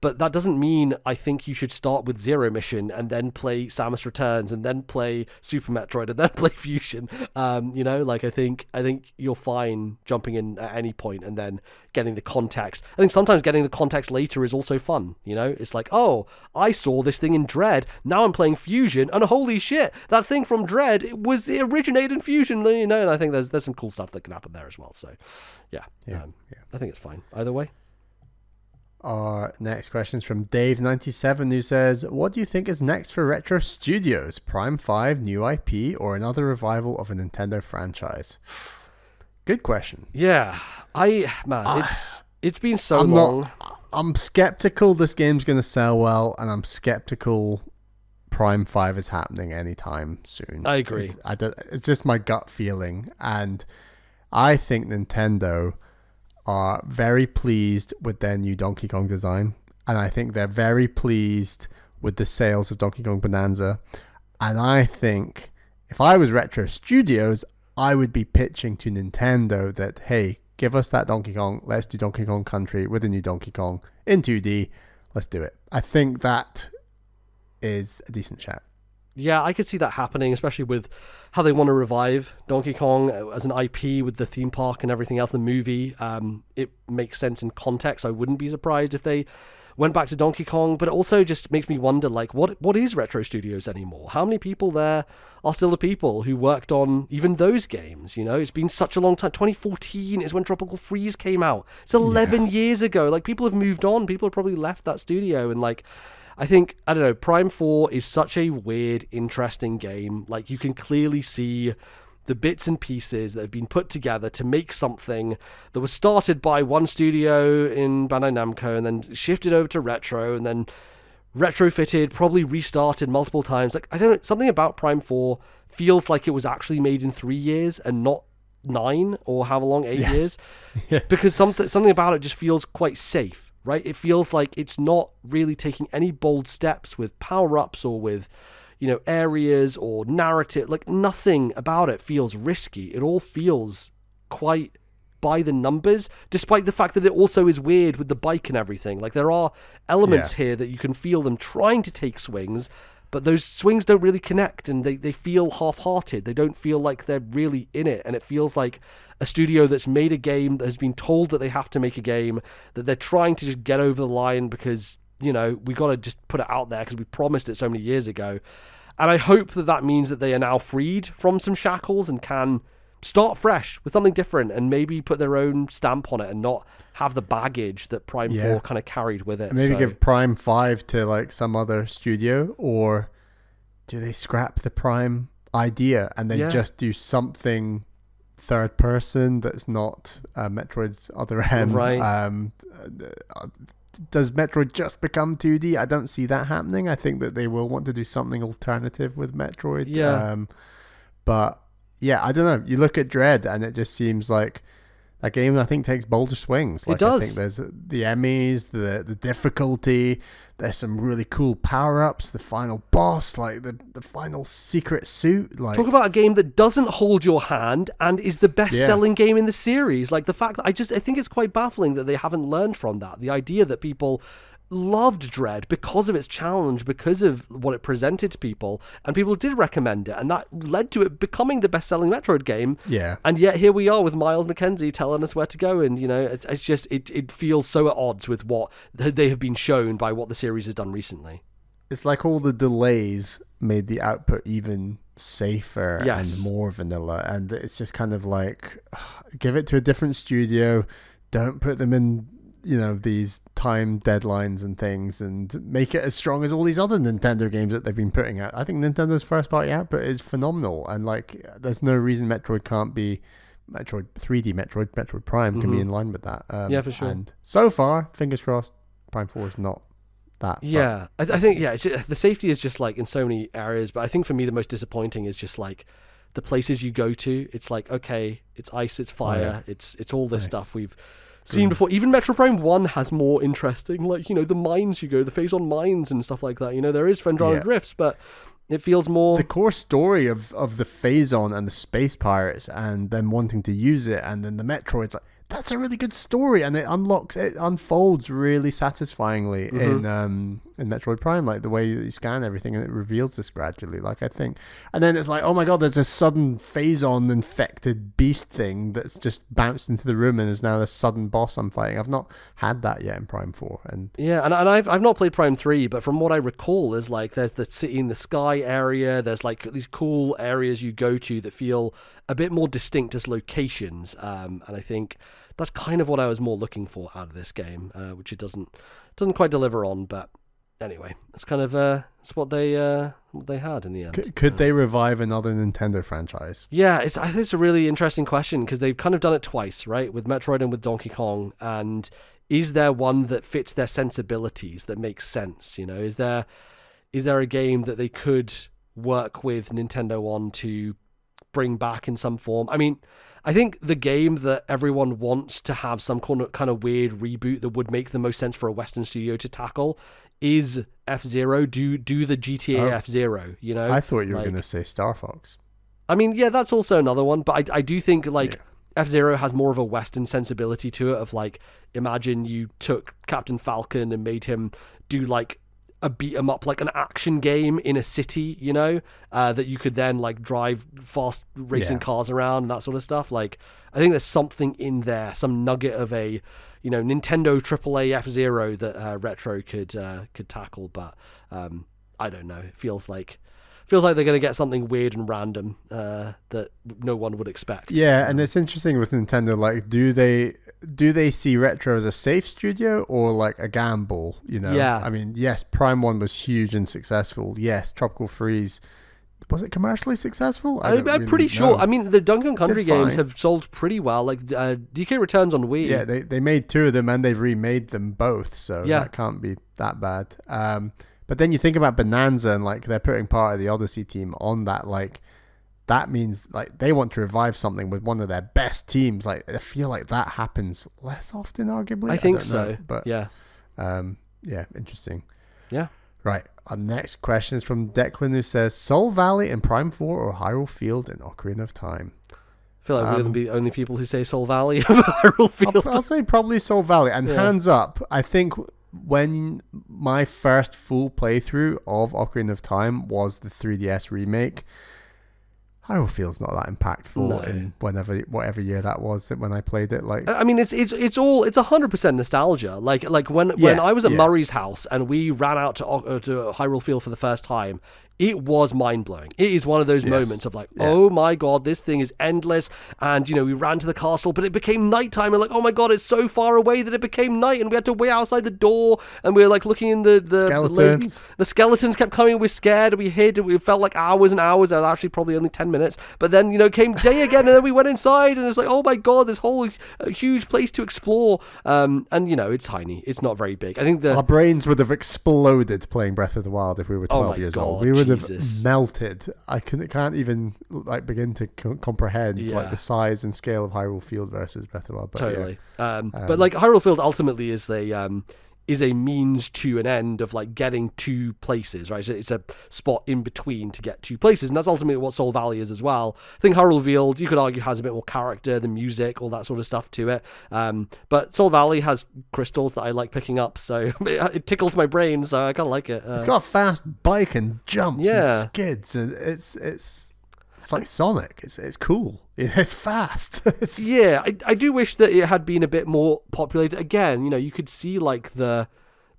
But that doesn't mean I think you should start with Zero Mission and then play Samus Returns and then play Super Metroid and then play Fusion. Like I think you're fine jumping in at any point and then getting the context. I think sometimes getting the context later is also fun. It's like, oh, I saw this thing in Dread. Now I'm playing Fusion, and holy shit, that thing from Dread it originated in Fusion. And I think there's some cool stuff that can happen there as well. So, yeah. I think it's fine either way. Our next question is from Dave97, who says, what do you think is next for Retro Studios? Prime 5, new IP, or another revival of a Nintendo franchise? Good question. Yeah. It's been so long. I'm skeptical this game's going to sell well, and I'm skeptical Prime 5 is happening anytime soon. I agree. It's just my gut feeling, and I think Nintendo are very pleased with their new Donkey Kong design, and I think they're very pleased with the sales of Donkey Kong Bonanza. And I think if I was Retro Studios, I would be pitching to Nintendo that, hey, give us that Donkey Kong, let's do Donkey Kong Country with a new Donkey Kong in 2D, let's do it. I think that is a decent shout. Yeah, I could see that happening, especially with how they want to revive Donkey Kong as an IP with the theme park and everything else, the movie. It makes sense in context. I wouldn't be surprised if they went back to Donkey Kong, but it also just makes me wonder, like, what is Retro Studios anymore? How many people there are still the people who worked on even those games? It's been such a long time. 2014 is when Tropical Freeze came out. It's 11 years ago. Like, people have moved on. People have probably left that studio, and like, I don't know, Prime 4 is such a weird, interesting game. Like, you can clearly see the bits and pieces that have been put together to make something that was started by one studio in Bandai Namco and then shifted over to Retro and then retrofitted, probably restarted multiple times. Like, I don't know, something about Prime 4 feels like it was actually made in 3 years and not 9 or however long, 8 years. Yeah. Because something about it just feels quite safe. Right? It feels like it's not really taking any bold steps with power-ups or with, areas or narrative. Like, nothing about it feels risky. It all feels quite by the numbers, despite the fact that it also is weird with the bike and everything. Like, there are elements here that you can feel them trying to take swings, but those swings don't really connect, and they feel half-hearted. They don't feel like they're really in it, and it feels like a studio that's made a game, that has been told that they have to make a game, that they're trying to just get over the line because, we got to just put it out there because we promised it so many years ago. And I hope that means that they are now freed from some shackles and can start fresh with something different and maybe put their own stamp on it and not have the baggage that Prime 4 kind of carried with it. Maybe give Prime 5 to like some other studio, or do they scrap the Prime idea and they just do something third person that's not Metroid's Other M? Right. Does Metroid just become 2D? I don't see that happening. I think that they will want to do something alternative with Metroid. Yeah. But yeah, I don't know. You look at Dread and it just seems like that game, I think, takes bolder swings. Like, it does. I think there's the Emmys, the difficulty. There's some really cool power-ups. The final boss, like the final secret suit. Like, talk about a game that doesn't hold your hand and is the best-selling game in the series. Like, the fact that I think it's quite baffling that they haven't learned from that. The idea that people loved Dread because of its challenge, because of what it presented to people, and people did recommend it, and that led to it becoming the best-selling Metroid game. Yeah. And yet here we are with Miles McKenzie telling us where to go, and it's just it feels so at odds with what they have been shown by what the series has done recently. It's like all the delays made the output even safer and more vanilla, and it's just kind of like, give it to a different studio, don't put them in these time deadlines and things, and make it as strong as all these other Nintendo games that they've been putting out. I think Nintendo's first party output is phenomenal, and like, there's no reason Metroid can't be Metroid 3D Metroid Prime can be in line with that. Yeah, for sure. And so far, fingers crossed, Prime 4 is not that. Yeah, I think it's just, the safety is just like in so many areas, but I think for me the most disappointing is just like the places you go to. It's like, okay, it's ice, it's fire, it's all this stuff we've seen before. Even Metro Prime 1 has more interesting, like, the mines you go, the phase on mines and stuff like that. There is Fendrana Drifts, but it feels more the core story of the phase on and the space pirates and them wanting to use it, and then the Metroids. Like, that's a really good story, and it unfolds really satisfyingly in Metroid Prime, like the way that you scan everything, and it reveals this gradually. Like, I think, and then it's like, oh my god, there's a sudden phase-on infected beast thing that's just bounced into the room and is now the sudden boss I'm fighting. I've not had that yet in Prime 4, and and I've not played Prime 3, but from what I recall, is like there's the city in the sky area. There's like these cool areas you go to that feel a bit more distinct as locations, and I think that's kind of what I was more looking for out of this game, which it doesn't quite deliver on. But anyway, it's kind of it's what they had in the end. Could they revive another Nintendo franchise? Yeah, I think it's a really interesting question, because they've kind of done it twice, right, with Metroid and with Donkey Kong. And is there one that fits their sensibilities, that makes sense? You know, is there a game that they could work with Nintendo on to bring back in some form? I mean, I think the game that everyone wants to have some kind of weird reboot that would make the most sense for a Western studio to tackle is F-Zero. Do the GTA F-Zero, you know? I thought you were going to say Star Fox. I mean, yeah, that's also another one, but I do think, like, F-Zero has more of a Western sensibility to it, of, like, imagine you took Captain Falcon and made him do, like, a beat 'em up, like an action game in a city, you know, that you could then like drive fast racing cars around and that sort of stuff. Like, I think there's something in there, some nugget of a, you know, Nintendo AAA F-Zero that Retro could tackle. But I don't know. It feels like they're going to get something weird and random that no one would expect. Yeah, and it's interesting with Nintendo. Like, do they see Retro as a safe studio or like a gamble? You know, I mean, yes, Prime 1 was huge and successful. Yes, Tropical Freeze, was it commercially successful? I'm pretty sure. I mean, the Donkey Kong Country games have sold pretty well. Like DK Returns on Wii. Yeah, they made 2 of them and they've remade them both, so that can't be that bad. But then you think about Bonanza, and like they're putting part of the Odyssey team on that. Like, that means like they want to revive something with one of their best teams. Like, I feel like that happens less often, arguably. I think so. Know, but yeah, interesting. Yeah. Right. Our next question is from Declan, who says, Soul Valley in Prime 4 or Hyrule Field in Ocarina of Time? I feel like we're going to be the only people who say Soul Valley over Hyrule Field. I'll say probably Soul Valley. And hands up, I think when my first full playthrough of Ocarina of Time was the 3DS remake, Hyrule Field's not that impactful in whatever year that was when I played it. Like, I mean, it's 100% nostalgia. Like when I was at Murray's house and we ran out to Hyrule Field for the first time, it was mind-blowing. It is one of those moments of like, oh my god, this thing is endless. And, you know, we ran to the castle, but it became nighttime. And like, oh my god, it's so far away that it became night. And we had to wait outside the door. And we were like looking in the skeletons. The skeletons kept coming. We were scared. And we hid. And we felt like hours and hours. And actually probably only 10 minutes. But then, you know, came day again. And then we went inside. And it's like, oh my god, this whole huge place to explore. And, you know, it's tiny. It's not very big. I think our brains would have exploded playing Breath of the Wild if we were 12 years old. We would have melted. I can't even like begin to comprehend like the size and scale of Hyrule Field versus Breath of the Wild. But totally. But like Hyrule Field ultimately is a means to an end of like getting to places, right? So it's a spot in between to get to places, and that's ultimately what Soul Valley is as well. I think Hyrule Field, you could argue, has a bit more character, the music, all that sort of stuff to it. But Soul Valley has crystals that I like picking up, so it tickles my brain, so I kind of like it. It's got a fast bike and jumps and skids, and it's like Sonic. It's cool. It's fast. I do wish that it had been a bit more populated. Again, you know, you could see like the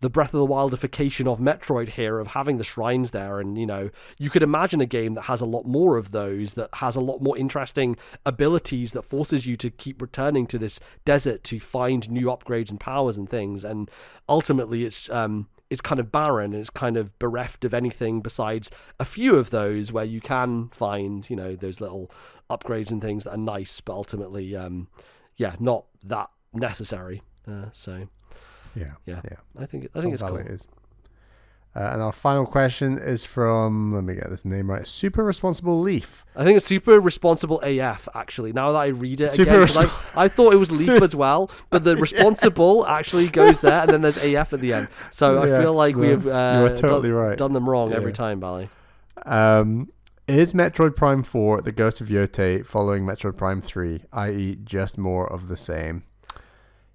Breath of the Wildification of Metroid here, of having the shrines there, and you know, you could imagine a game that has a lot more of those, that has a lot more interesting abilities, that forces you to keep returning to this desert to find new upgrades and powers and things. And ultimately, it's kind of barren, and it's kind of bereft of anything besides a few of those where you can find, you know, those little upgrades and things that are nice, but ultimately, not that necessary. I think it's cool. It is. And our final question is from, let me get this name right, Super Responsible Leaf. I think it's Super Responsible AF, actually, now that I read it again. I thought it was Leaf as well, but the responsible actually goes there, and then there's AF at the end. So I feel like we've totally done them wrong every time, Bally. Is Metroid Prime 4 the GOTY Voting following Metroid Prime 3, i.e. just more of the same?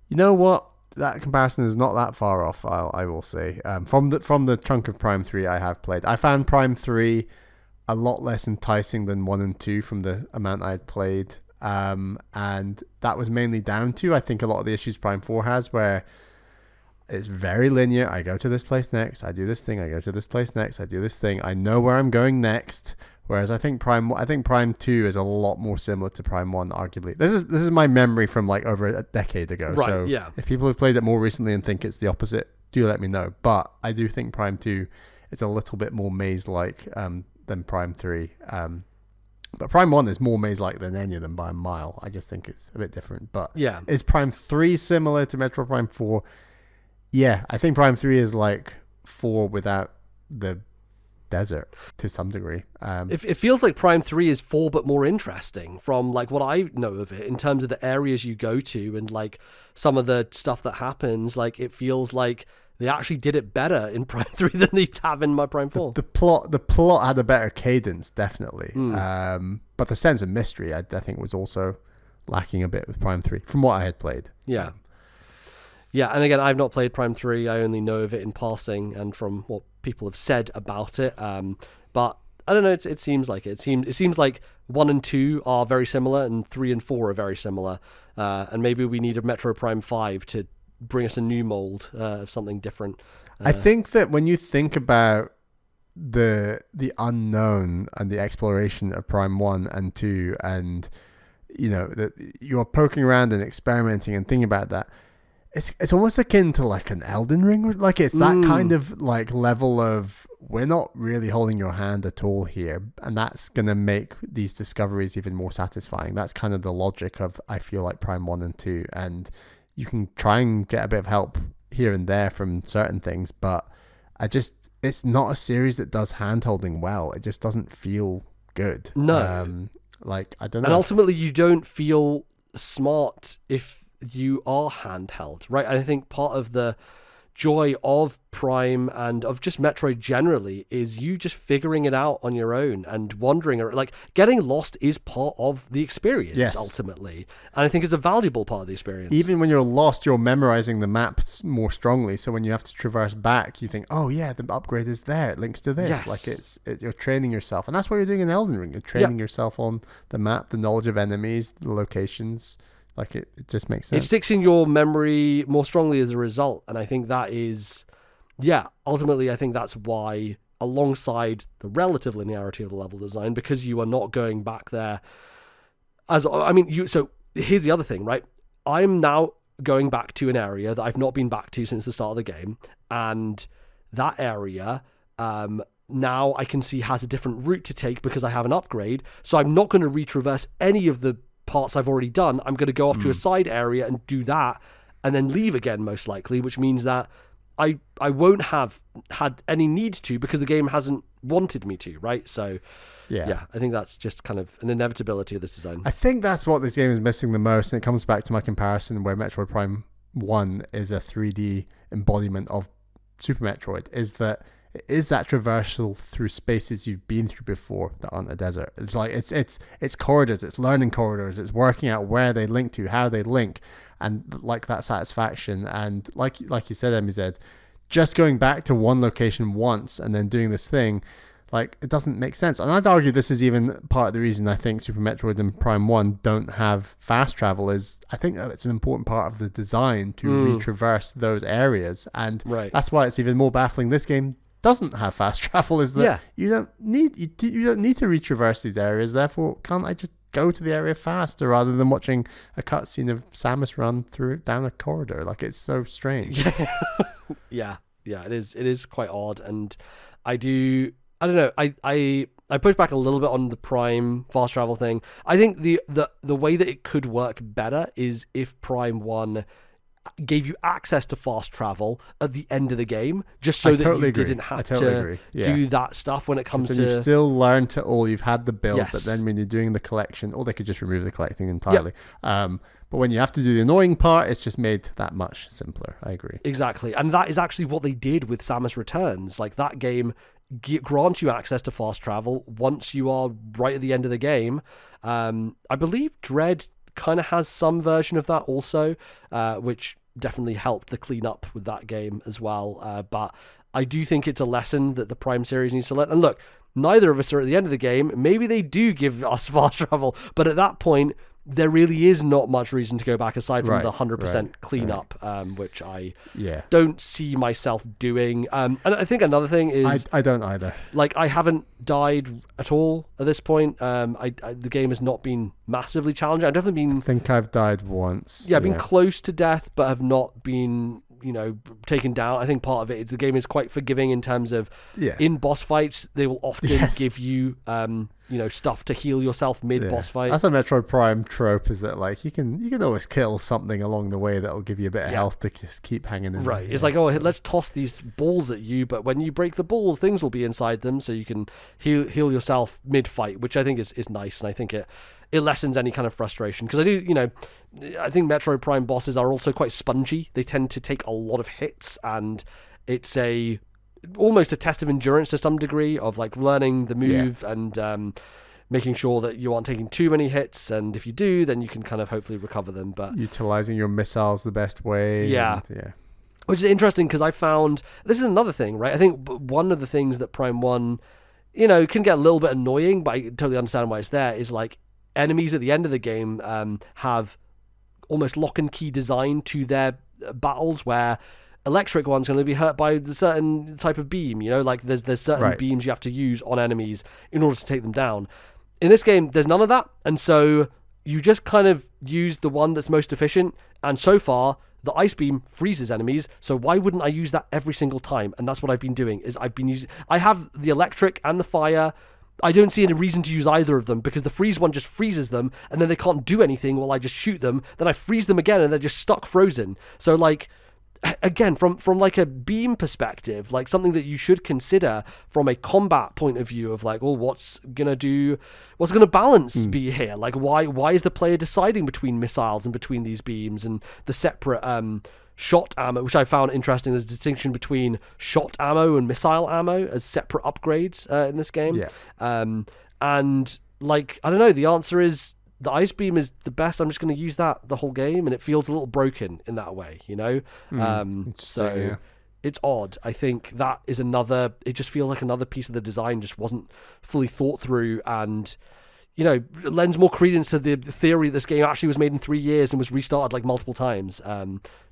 You know what? That comparison is not that far off. I will say. From the chunk of Prime 3 I have played, I found Prime 3 a lot less enticing than 1 and 2 from the amount I had played. And that was mainly down to, I think, a lot of the issues Prime 4 has, where it's very linear. I go to this place next, I do this thing, I go to this place next, I do this thing. I know where I'm going next. Whereas I think Prime 2 is a lot more similar to Prime 1, arguably. This is my memory from like over a decade ago. Right, so yeah. if people have played it more recently and think it's the opposite, do let me know. But I do think Prime 2 is a little bit more maze-like than Prime 3. But Prime 1 is more maze-like than any of them by a mile. I just think it's a bit different. But yeah, is Prime 3 similar to Metroid Prime 4? Yeah, I think Prime 3 is like 4 without the desert to some degree. It feels like Prime 3 is 4 but more interesting from like what I know of it in terms of the areas you go to and like some of the stuff that happens. Like it feels like they actually did it better in Prime 3 than they have in my Prime 4. The plot had a better cadence, definitely. But the sense of mystery, I think, was also lacking a bit with Prime 3, from what I had played. Yeah. Yeah, and again, I've not played Prime 3. I only know of it in passing and from what people have said about it. But I don't know, it seems like it. It seems like 1 and 2 are very similar and 3 and 4 are very similar. And maybe we need a Metro Prime 5 to bring us a new mold of something different. I think that when you think about the unknown and the exploration of Prime 1 and 2, and you know that you're poking around and experimenting and thinking about that, it's almost akin to like an Elden Ring. Like it's that kind of like level of, we're not really holding your hand at all here, and that's gonna make these discoveries even more satisfying. That's kind of the logic of, I feel like, Prime 1 and 2, and you can try and get a bit of help here and there from certain things, but it's not a series that does hand-holding well. It just doesn't feel good. No. Like, I don't know. And ultimately, you don't feel smart if you are handheld, right? And I think part of the joy of Prime and of just Metroid generally is you just figuring it out on your own and wandering. Like, getting lost is part of the experience, ultimately. And I think it's a valuable part of the experience. Even when you're lost, you're memorizing the maps more strongly. So when you have to traverse back, you think, oh yeah, the upgrade is there. It links to this. Yes. Like you're training yourself. And that's what you're doing in Elden Ring. You're training yourself on the map, the knowledge of enemies, the locations. Like it just makes sense. It sticks in your memory more strongly as a result. And I think that is, ultimately, I think that's why, alongside the relative linearity of the level design, because you are not going back there. So here's the other thing, right? I'm now going back to an area that I've not been back to since the start of the game. And that area, now I can see has a different route to take because I have an upgrade. So I'm not going to retraverse any of the parts I've already done. I'm going to go off to a side area and do that and then leave again, most likely, which means that I won't have had any need to because the game hasn't wanted me to, right? So yeah, I think that's just kind of an inevitability of this design. I think that's what this game is missing the most, and it comes back to my comparison where Metroid Prime 1 is a 3D embodiment of Super Metroid, is that it is that traversal through spaces you've been through before that aren't a desert. It's like it's corridors, it's learning corridors, it's working out where they link to, how they link, and like that satisfaction. And like you said, MZ, just going back to one location once and then doing this thing, like, it doesn't make sense. And I'd argue this is even part of the reason I think Super Metroid and Prime 1 don't have fast travel, is I think that it's an important part of the design to retraverse those areas. And that's why it's even more baffling this game doesn't have fast travel, is that you don't need to retraverse these areas. Therefore, can't I just go to the area faster rather than watching a cutscene of Samus run down a corridor? Like, it's so strange. Yeah, it is quite odd. And I don't know, I push back a little bit on the Prime fast travel thing. I think the way that it could work better is if Prime 1 gave you access to fast travel at the end of the game, just so that you didn't have to do that stuff when it comes to... you've still learned to all, you've had the build, but then when you're doing the collection, or they could just remove the collecting entirely. But when you have to do the annoying part, it's just made that much simpler. I agree. Exactly. And that is actually what they did with Samus Returns. Like, that game grants you access to fast travel once you are right at the end of the game. I believe Dread kind of has some version of that also, which definitely helped the cleanup with that game as well. But I do think it's a lesson that the Prime series needs to learn. And look, neither of us are at the end of the game. Maybe they do give us fast travel, but at that point, there really is not much reason to go back aside from the 100% cleanup, which I don't see myself doing. And I think another thing is... I don't either. Like, I haven't died at all at this point. The game has not been massively challenging. I've definitely been... I think I've died once. Yeah, I've been close to death, but have not been... taken down. I think part of it is the game is quite forgiving in terms of in boss fights, they will often give you stuff to heal yourself mid boss fight. That's a Metroid Prime trope, is that like you can always kill something along the way that'll give you a bit of health to just keep hanging in. Right. It's like, oh, let's toss these balls at you, but when you break the balls, things will be inside them, so you can heal yourself mid fight, which I think is nice, and I think it lessens any kind of frustration, because I think Metroid Prime bosses are also quite spongy. They tend to take a lot of hits, and it's almost a test of endurance to some degree, of like learning the move and making sure that you aren't taking too many hits, and if you do, then you can kind of hopefully recover them. But utilizing your missiles the best way. Which is interesting, because I found this is another thing, right? I think one of the things that Prime 1 can get a little bit annoying, but I totally understand why it's there, is like enemies at the end of the game have almost lock and key design to their battles, where electric one's going to be hurt by a certain type of beam, like there's certain beams you have to use on enemies in order to take them down. In this game, there's none of that, and so you just kind of use the one that's most efficient, and so far the ice beam freezes enemies, so why wouldn't I use that every single time? And that's what I've been doing, is I have the electric and the fire. I don't see any reason to use either of them, because the freeze one just freezes them, and then they can't do anything while I just shoot them. Then I freeze them again, and they're just stuck frozen. So, like, again, from like a beam perspective, like something that you should consider from a combat point of view of like, well, what's gonna balance be here? Like, why is the player deciding between missiles and between these beams and the separate shot ammo, which I found interesting. There's a distinction between shot ammo and missile ammo as separate upgrades in this game. And like, I don't know, the answer is the ice beam is the best. I'm just going to use that the whole game, and it feels a little broken in that way, it's odd. I think that is it just feels like another piece of the design just wasn't fully thought through, and it lends more credence to the theory that this game actually was made in 3 years and was restarted like multiple times,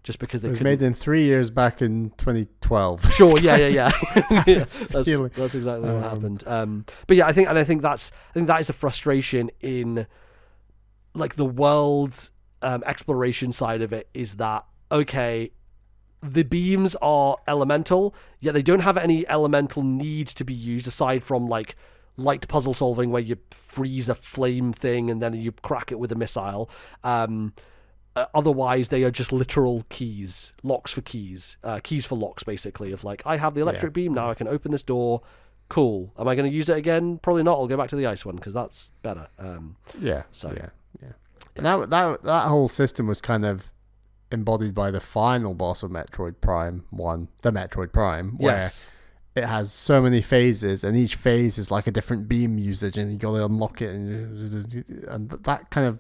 just because it was made in 3 years back in 2012. Sure, yeah. That's exactly what happened. But yeah, I think that is the frustration in like the world exploration side of it, is that okay, the beams are elemental, yet they don't have any elemental need to be used aside from like light puzzle solving where you freeze a flame thing and then you crack it with a missile. Otherwise, they are just literal keys, locks for keys, keys for locks, basically, of like, I have the electric beam, now I can open this door. Cool. Am I going to use it again? Probably not. I'll go back to the ice one because that's better. And that whole system was kind of embodied by the final boss of Metroid Prime 1, the Metroid Prime, where it has so many phases, and each phase is like a different beam usage, and you got to unlock it, and that kind of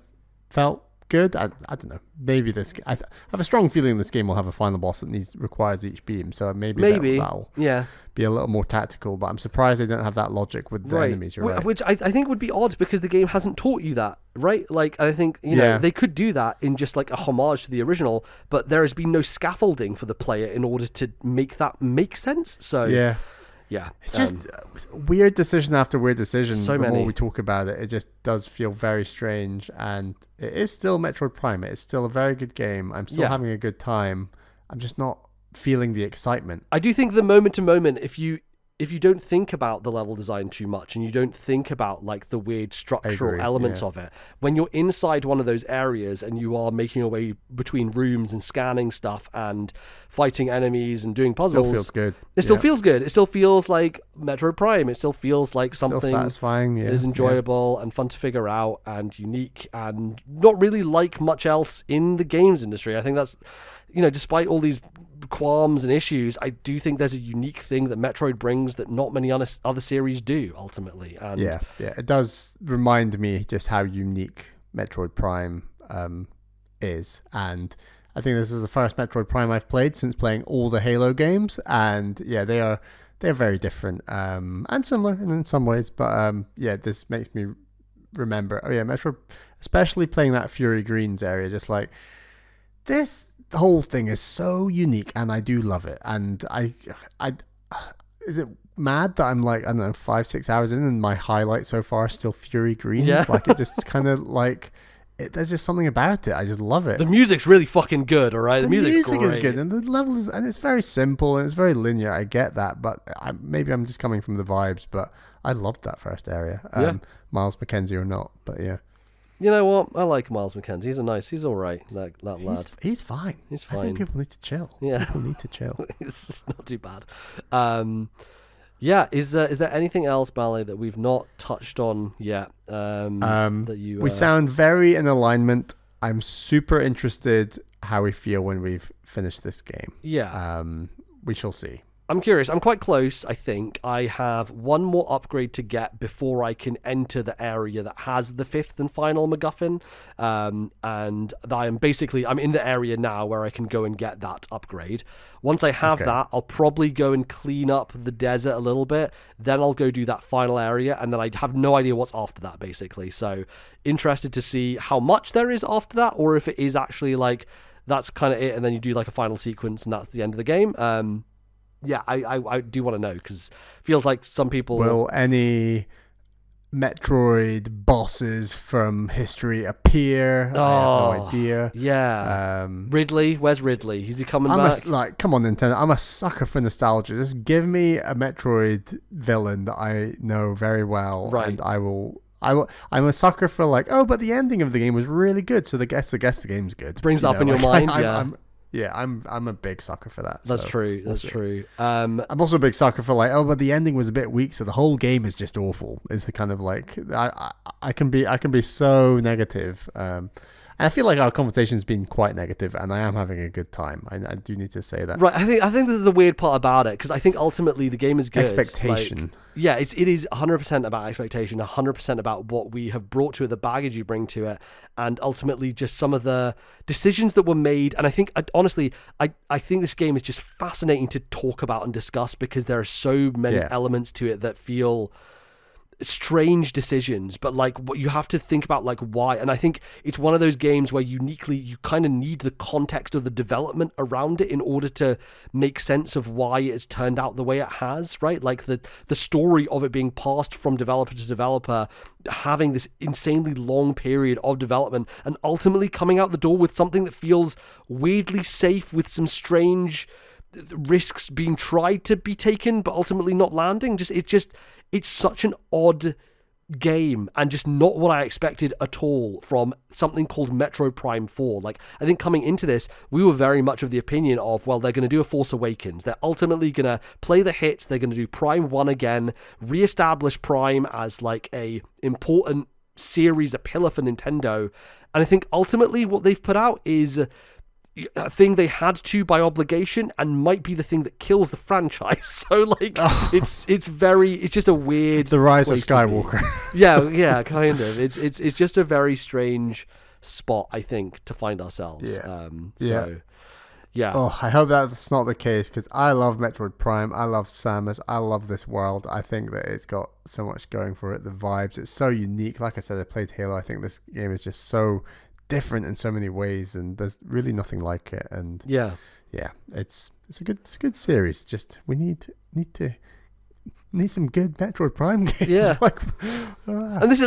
felt good. I don't know. Maybe I have a strong feeling this game will have a final boss that requires each beam, so maybe that'll be a little more tactical, but I'm surprised they don't have that logic with the enemies. You're right. Which I think would be odd, because the game hasn't taught you that, right? Like, I think, they could do that in just like a homage to the original, but there has been no scaffolding for the player in order to make that make sense. So it's just weird decision after weird decision. The more we talk about it, it just does feel very strange, and it is still Metroid Prime. It is still a very good game. I'm still having a good time. I'm just not feeling the excitement. I do think the moment to moment, if you don't think about the level design too much, and you don't think about like the weird structural elements of it, when you're inside one of those areas and you are making your way between rooms and scanning stuff and fighting enemies and doing puzzles, it still feels good. It still feels good. It still feels like Metroid Prime. It still feels like something still satisfying, that is enjoyable and fun to figure out and unique, and not really like much else in the games industry. I think that's, despite all these qualms and issues, I do think there's a unique thing that Metroid brings that not many other series do, ultimately. And it does remind me just how unique Metroid Prime is. And I think this is the first Metroid Prime I've played since playing all the Halo games, and yeah, they're very different and similar in some ways, but yeah, this makes me remember, oh yeah, Metroid, especially playing that Fury Greens area, just like this whole thing is so unique, and I do love it. And I is it mad that I'm like, I don't know, 5-6 hours in and my highlight so far is still Fury Greens? Yeah. Like, it just kind of like there's just something about it. I just love it. The music's really fucking good, all right? The music's music great. is good, and the level is, and it's very simple and it's very linear. I get that, but maybe I'm just coming from the vibes. But I loved that first area. Miles McKenzie or not, but yeah. You know what? I like Miles McKenzie. He's all right. That lad. He's fine. He's fine. I think people need to chill. Yeah, people need to chill. It's not too bad. Yeah. Is there anything else, Ballet, that we've not touched on yet? That you we sound very in alignment. I'm super interested how we feel when we've finished this game. Yeah. We shall see. I'm curious. I'm quite close, I think. I have one more upgrade to get before I can enter the area that has the fifth and final MacGuffin. And I'm in the area now where I can go and get that upgrade. Once I have that, I'll probably go and clean up the desert a little bit. Then I'll go do that final area, and then I have no idea what's after that, basically. So, interested to see how much there is after that, or if it is actually like, that's kind of it, and then you do like a final sequence, and that's the end of the game. Yeah, I do want to know, because it feels like some people... Will any Metroid bosses from history appear? I have no idea. Yeah. Ridley, where's Ridley? Is he coming back? Come on, Nintendo. I'm a sucker for nostalgia. Just give me a Metroid villain that I know very well, and I will... I'm a sucker for like, but the ending of the game was really good, so I guess the game's good. Brings up in your mind, I'm a big sucker for that. That's true. That's true. I'm also a big sucker for like, but the ending was a bit weak, so the whole game is just awful. It's the kind of like I can be so negative. And I feel like our conversation's been quite negative, and I am having a good time. I do need to say that. Right. I think this is the weird part about it, because I think ultimately the game is good. Expectation. It is 100% about expectation, 100% about what we have brought to it, the baggage you bring to it, and ultimately just some of the decisions that were made. And I think, honestly, I think this game is just fascinating to talk about and discuss, because there are so many elements to it that feel strange decisions, but like what you have to think about, like why. And I think it's one of those games where uniquely you kind of need the context of the development around it in order to make sense of why it's turned out the way it has, right? Like the story of it being passed from developer to developer, having this insanely long period of development, and ultimately coming out the door with something that feels weirdly safe, with some strange risks being tried to be taken but ultimately not landing. It's such an odd game, and just not what I expected at all from something called Metroid Prime 4. Like, I think coming into this, we were very much of the opinion of, well, they're going to do a Force Awakens. They're ultimately going to play the hits. They're going to do Prime 1 again, reestablish Prime as like a important series, a pillar for Nintendo. And I think ultimately what they've put out is a thing they had to by obligation, and might be the thing that kills the franchise. So like, it's just a weird... The Rise of Skywalker. yeah, kind of. It's just a very strange spot, I think, to find ourselves. Yeah. Oh, I hope that's not the case, because I love Metroid Prime. I love Samus. I love this world. I think that it's got so much going for it. The vibes, it's so unique. Like I said, I played Halo. I think this game is just so different in so many ways, and there's really nothing like it. And it's a good series. Just we need some good Metroid Prime games. Yeah. And this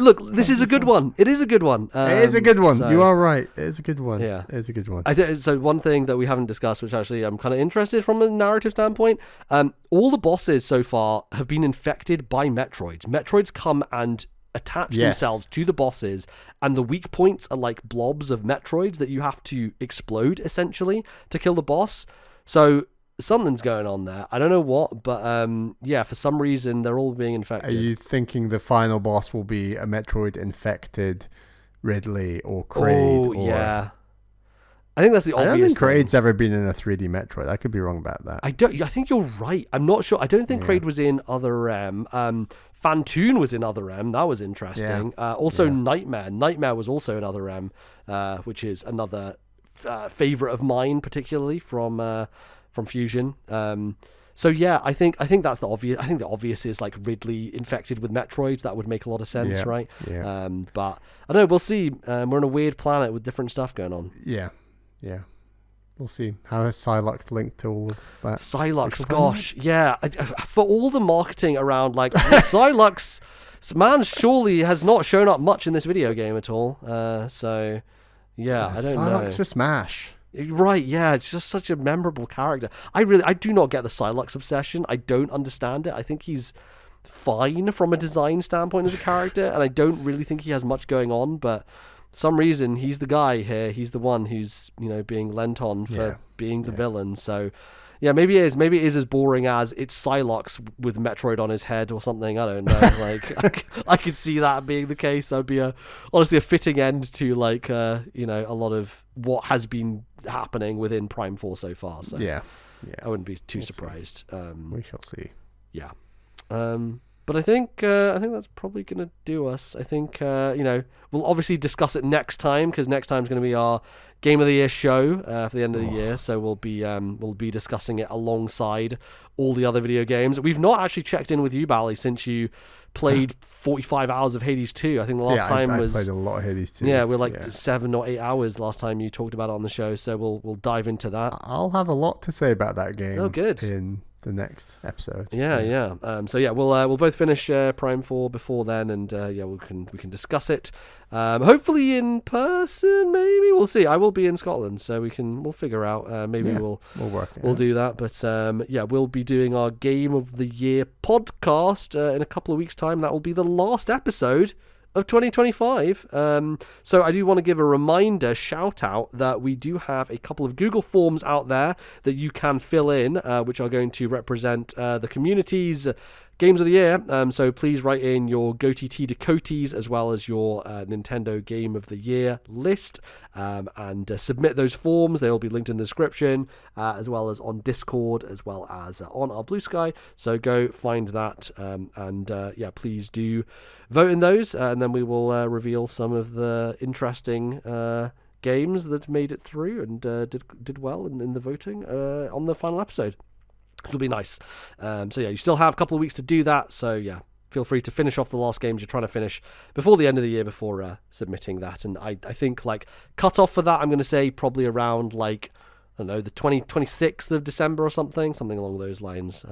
is a good one. It is a good one. It is a good one. You are right. It is a good one. Yeah. It is a good one. So one thing that we haven't discussed, which actually I'm kind of interested from a narrative standpoint, all the bosses so far have been infected by Metroids. Metroids come and attach themselves to the bosses, and the weak points are like blobs of Metroids that you have to explode essentially to kill the boss. So something's going on there. I don't know what, but for some reason they're all being infected. Are you thinking the final boss will be a Metroid infected Ridley or Kraid? Yeah. I think that's the obvious. I don't think Kraid's ever been in a 3D Metroid. I could be wrong about that. I think you're right. I'm not sure. I don't think Kraid was in other Fantoon was in Other M. That was interesting. Also, Yeah. Nightmare. Nightmare was also in Other M, which is another favorite of mine, particularly from Fusion. So yeah, I think that's the obvious. I think the obvious is like Ridley infected with Metroid. That would make a lot of sense, right? Yeah. But I don't know. We'll see. We're on a weird planet with different stuff going on. Yeah. We'll see. How is Psylocke linked to all of that? Psylocke, gosh, yeah. For all the marketing around, like, Psylocke, man, surely has not shown up much in this video game at all. So, yeah, I don't know. Psylocke for Smash. Right, yeah, it's just such a memorable character. I do not get the Psylocke obsession. I don't understand it. I think he's fine from a design standpoint as a character, and I don't really think he has much going on, but some reason he's the guy here. He's the one who's, being lent on for being the villain. So yeah, maybe it is as boring as it's Psylocke with Metroid on his head or something. I don't know. Like I could see that being the case. That would be honestly a fitting end to like a lot of what has been happening within Prime 4 so far. So yeah, I wouldn't be too surprised. We shall see. Yeah. But I think that's probably going to do us. I think, we'll obviously discuss it next time, because next time is going to be our Game of the Year show for the end of the year. So we'll be discussing it alongside all the other video games. We've not actually checked in with you, Bally, since you played 45 hours of Hades 2. I think the last time I was... played a lot of Hades 2. Yeah, we're 7 or 8 hours last time you talked about it on the show. So we'll dive into that. I'll have a lot to say about that game. Oh, good. In the next episode. Yeah. So yeah, we'll both finish Prime 4 before then, and we can discuss it. Hopefully in person, maybe we'll see. I will be in Scotland, so we'll figure out. We'll do that. But we'll be doing our Game of the Year podcast in a couple of weeks' time. That will be the last episode of 2025. So I do want to give a shout out that we do have a couple of Google Forms out there that you can fill in, which are going to represent the community's Games of the Year. So please write in your GOTYTDACOTYs as well as your Nintendo Game of the Year list, and submit those forms. They will be linked in the description, as well as on Discord, as well as on our Blue Sky. So go find that, and please do vote in those, and then we will reveal some of the interesting games that made it through and did well in the voting on the final episode. It'll be nice. You still have a couple of weeks to do that. So yeah, feel free to finish off the last games you're trying to finish before the end of the year, before submitting that. And I think like cut off for that, I'm going to say probably around like, I don't know, the 26th of December or something along those lines.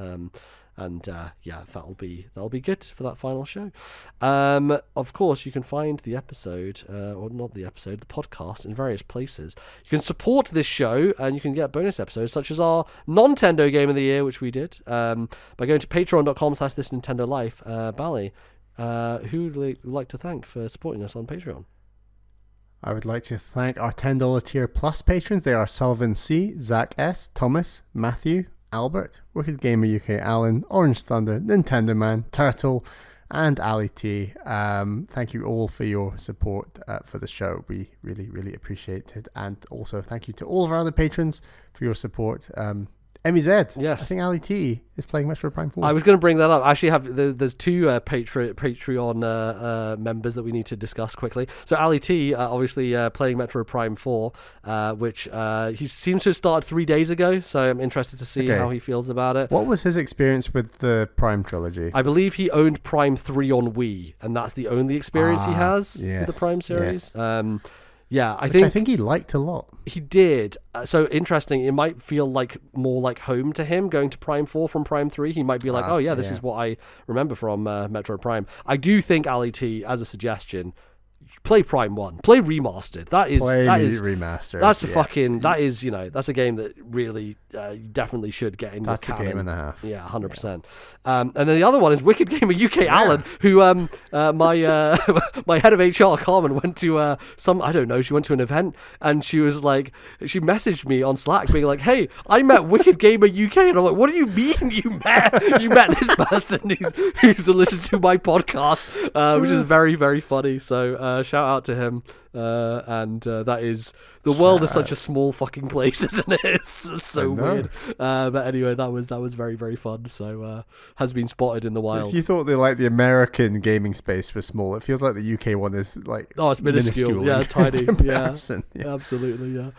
That'll be good for that final show. Of course, you can find the episode, or not the episode, the podcast in various places. You can support this show, and you can get bonus episodes, such as our Nintendo Game of the Year, which we did, by going to patreon.com/ThisNintendoLife. Bally, who would you like to thank for supporting us on Patreon? I would like to thank our $10 tier plus patrons. They are Sullivan C, Zach S, Thomas, Matthew, Albert, Wicked Gamer UK, Alan, Orange Thunder, Nintendo Man, Turtle, and Ali T. Thank you all for your support for the show. We really, really appreciate it. And also thank you to all of our other patrons for your support. Emmy Z. Yes. I think Ali T is playing Metroid Prime 4. I was going to bring that up. I actually there's two Patreon members that we need to discuss quickly. So Ali T, obviously playing Metroid Prime 4, which he seems to have started 3 days ago. So I'm interested to see how he feels about it. What was his experience with the Prime trilogy? I believe he owned Prime 3 on Wii, and that's the only experience he has with the Prime series. Yes. I think he liked a lot. He did. So interesting. It might feel like more like home to him going to Prime 4 from Prime 3. He might be like, this is what I remember from Metroid Prime. I do think, Ali T, as a suggestion, play Prime 1. Play Remastered. That is Remastered. That's a game that really definitay should get into That's canon. a game and a half. Yeah, 100%. And then the other one is Wicked Gamer UK Alan, who my head of HR Carmen went to she went to an event, and she was like, she messaged me on Slack being like, hey, I met Wicked Gamer UK, and I'm like, what do you mean you met this person who's listened to my podcast, which is very, very funny. So shout out to him. and that is the world is such a small fucking place, isn't it? It's so weird. But anyway, that was very, very fun. So has been spotted in the wild. If you thought the American gaming space was small, it feels like the UK one is it's minuscule. Yeah, tiny. Comparison. Yeah, absolutely. Yeah.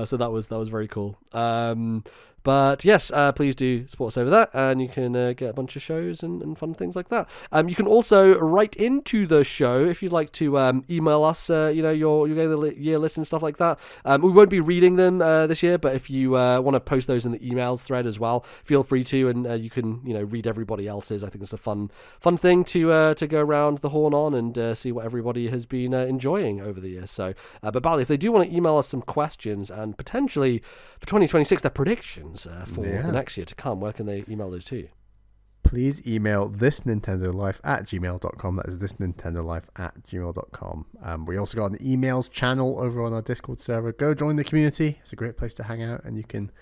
So that was very cool. But yes, please do support us over there, and you can get a bunch of shows and fun things like that. You can also write into the show if you'd like to email us, your game of the year list and stuff like that. We won't be reading them this year, but if you want to post those in the emails thread as well, feel free to, and you can read everybody else's. I think it's a fun thing to go around the horn on and see what everybody has been enjoying over the years. So, but Bally, if they do want to email us some questions and potentially for 2026 their predictions for the next year to come, where can they email those to? Please email ThisNintendoLife@gmail.com. That is ThisNintendoLife@gmail.com. We also got an emails channel over on our Discord server. Go join the community. It's a great place to hang out, and you can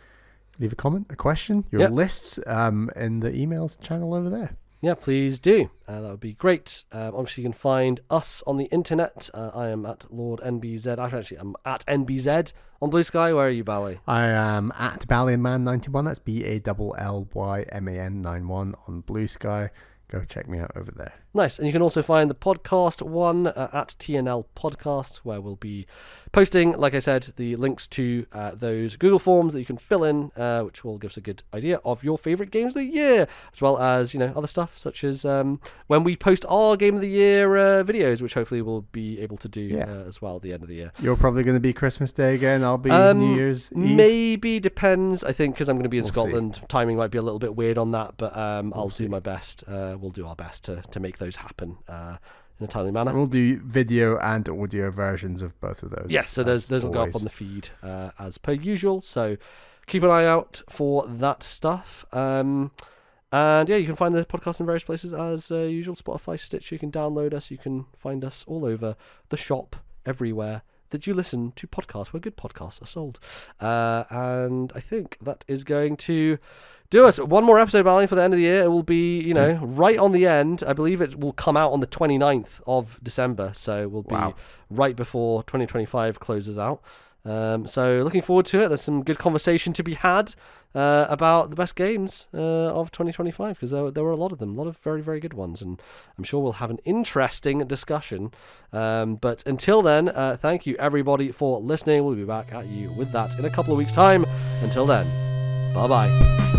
leave a comment, a question, your lists in the emails channel over there. Yeah, please do. That would be great. Obviously, you can find us on the internet. I am at Lord NBZ. I'm at NBZ on Blue Sky. Where are you, Bally? I am at BallymanMan91. That's BALLYMAN91 on Blue Sky. Go check me out over there. Nice. And you can also find the podcast one at TNL Podcast, where we'll be posting, like I said, the links to those Google forms that you can fill in, which will give us a good idea of your favorite games of the year, as well as, other stuff, such as when we post our Game of the Year videos, which hopefully we'll be able to do as well at the end of the year. You're probably going to be Christmas Day again. I'll be New Year's Eve. Maybe, depends. I think because I'm going to be in Scotland, timing might be a little bit weird on that, but I'll do my best. We'll do our best to make those happen in a timely manner. We'll do video and audio versions of both of those. Yes, so those will go up on the feed as per usual. So keep an eye out for that stuff. And yeah, you can find the podcast in various places as usual. Spotify, Stitch, you can download us. You can find us all over the shop, everywhere that you listen to podcasts, where good podcasts are sold. And I think that is going to do us. One more episode, Bally, for the end of the year. It will be, right on the end. I believe it will come out on the 29th of December. So we'll be right before 2025 closes out. So looking forward to it. There's some good conversation to be had about the best games of 2025, because there were a lot of them, a lot of very, very good ones, and I'm sure we'll have an interesting discussion. But until then, thank you everybody for listening. We'll be back at you with that in a couple of weeks' time. Until then, bye-bye.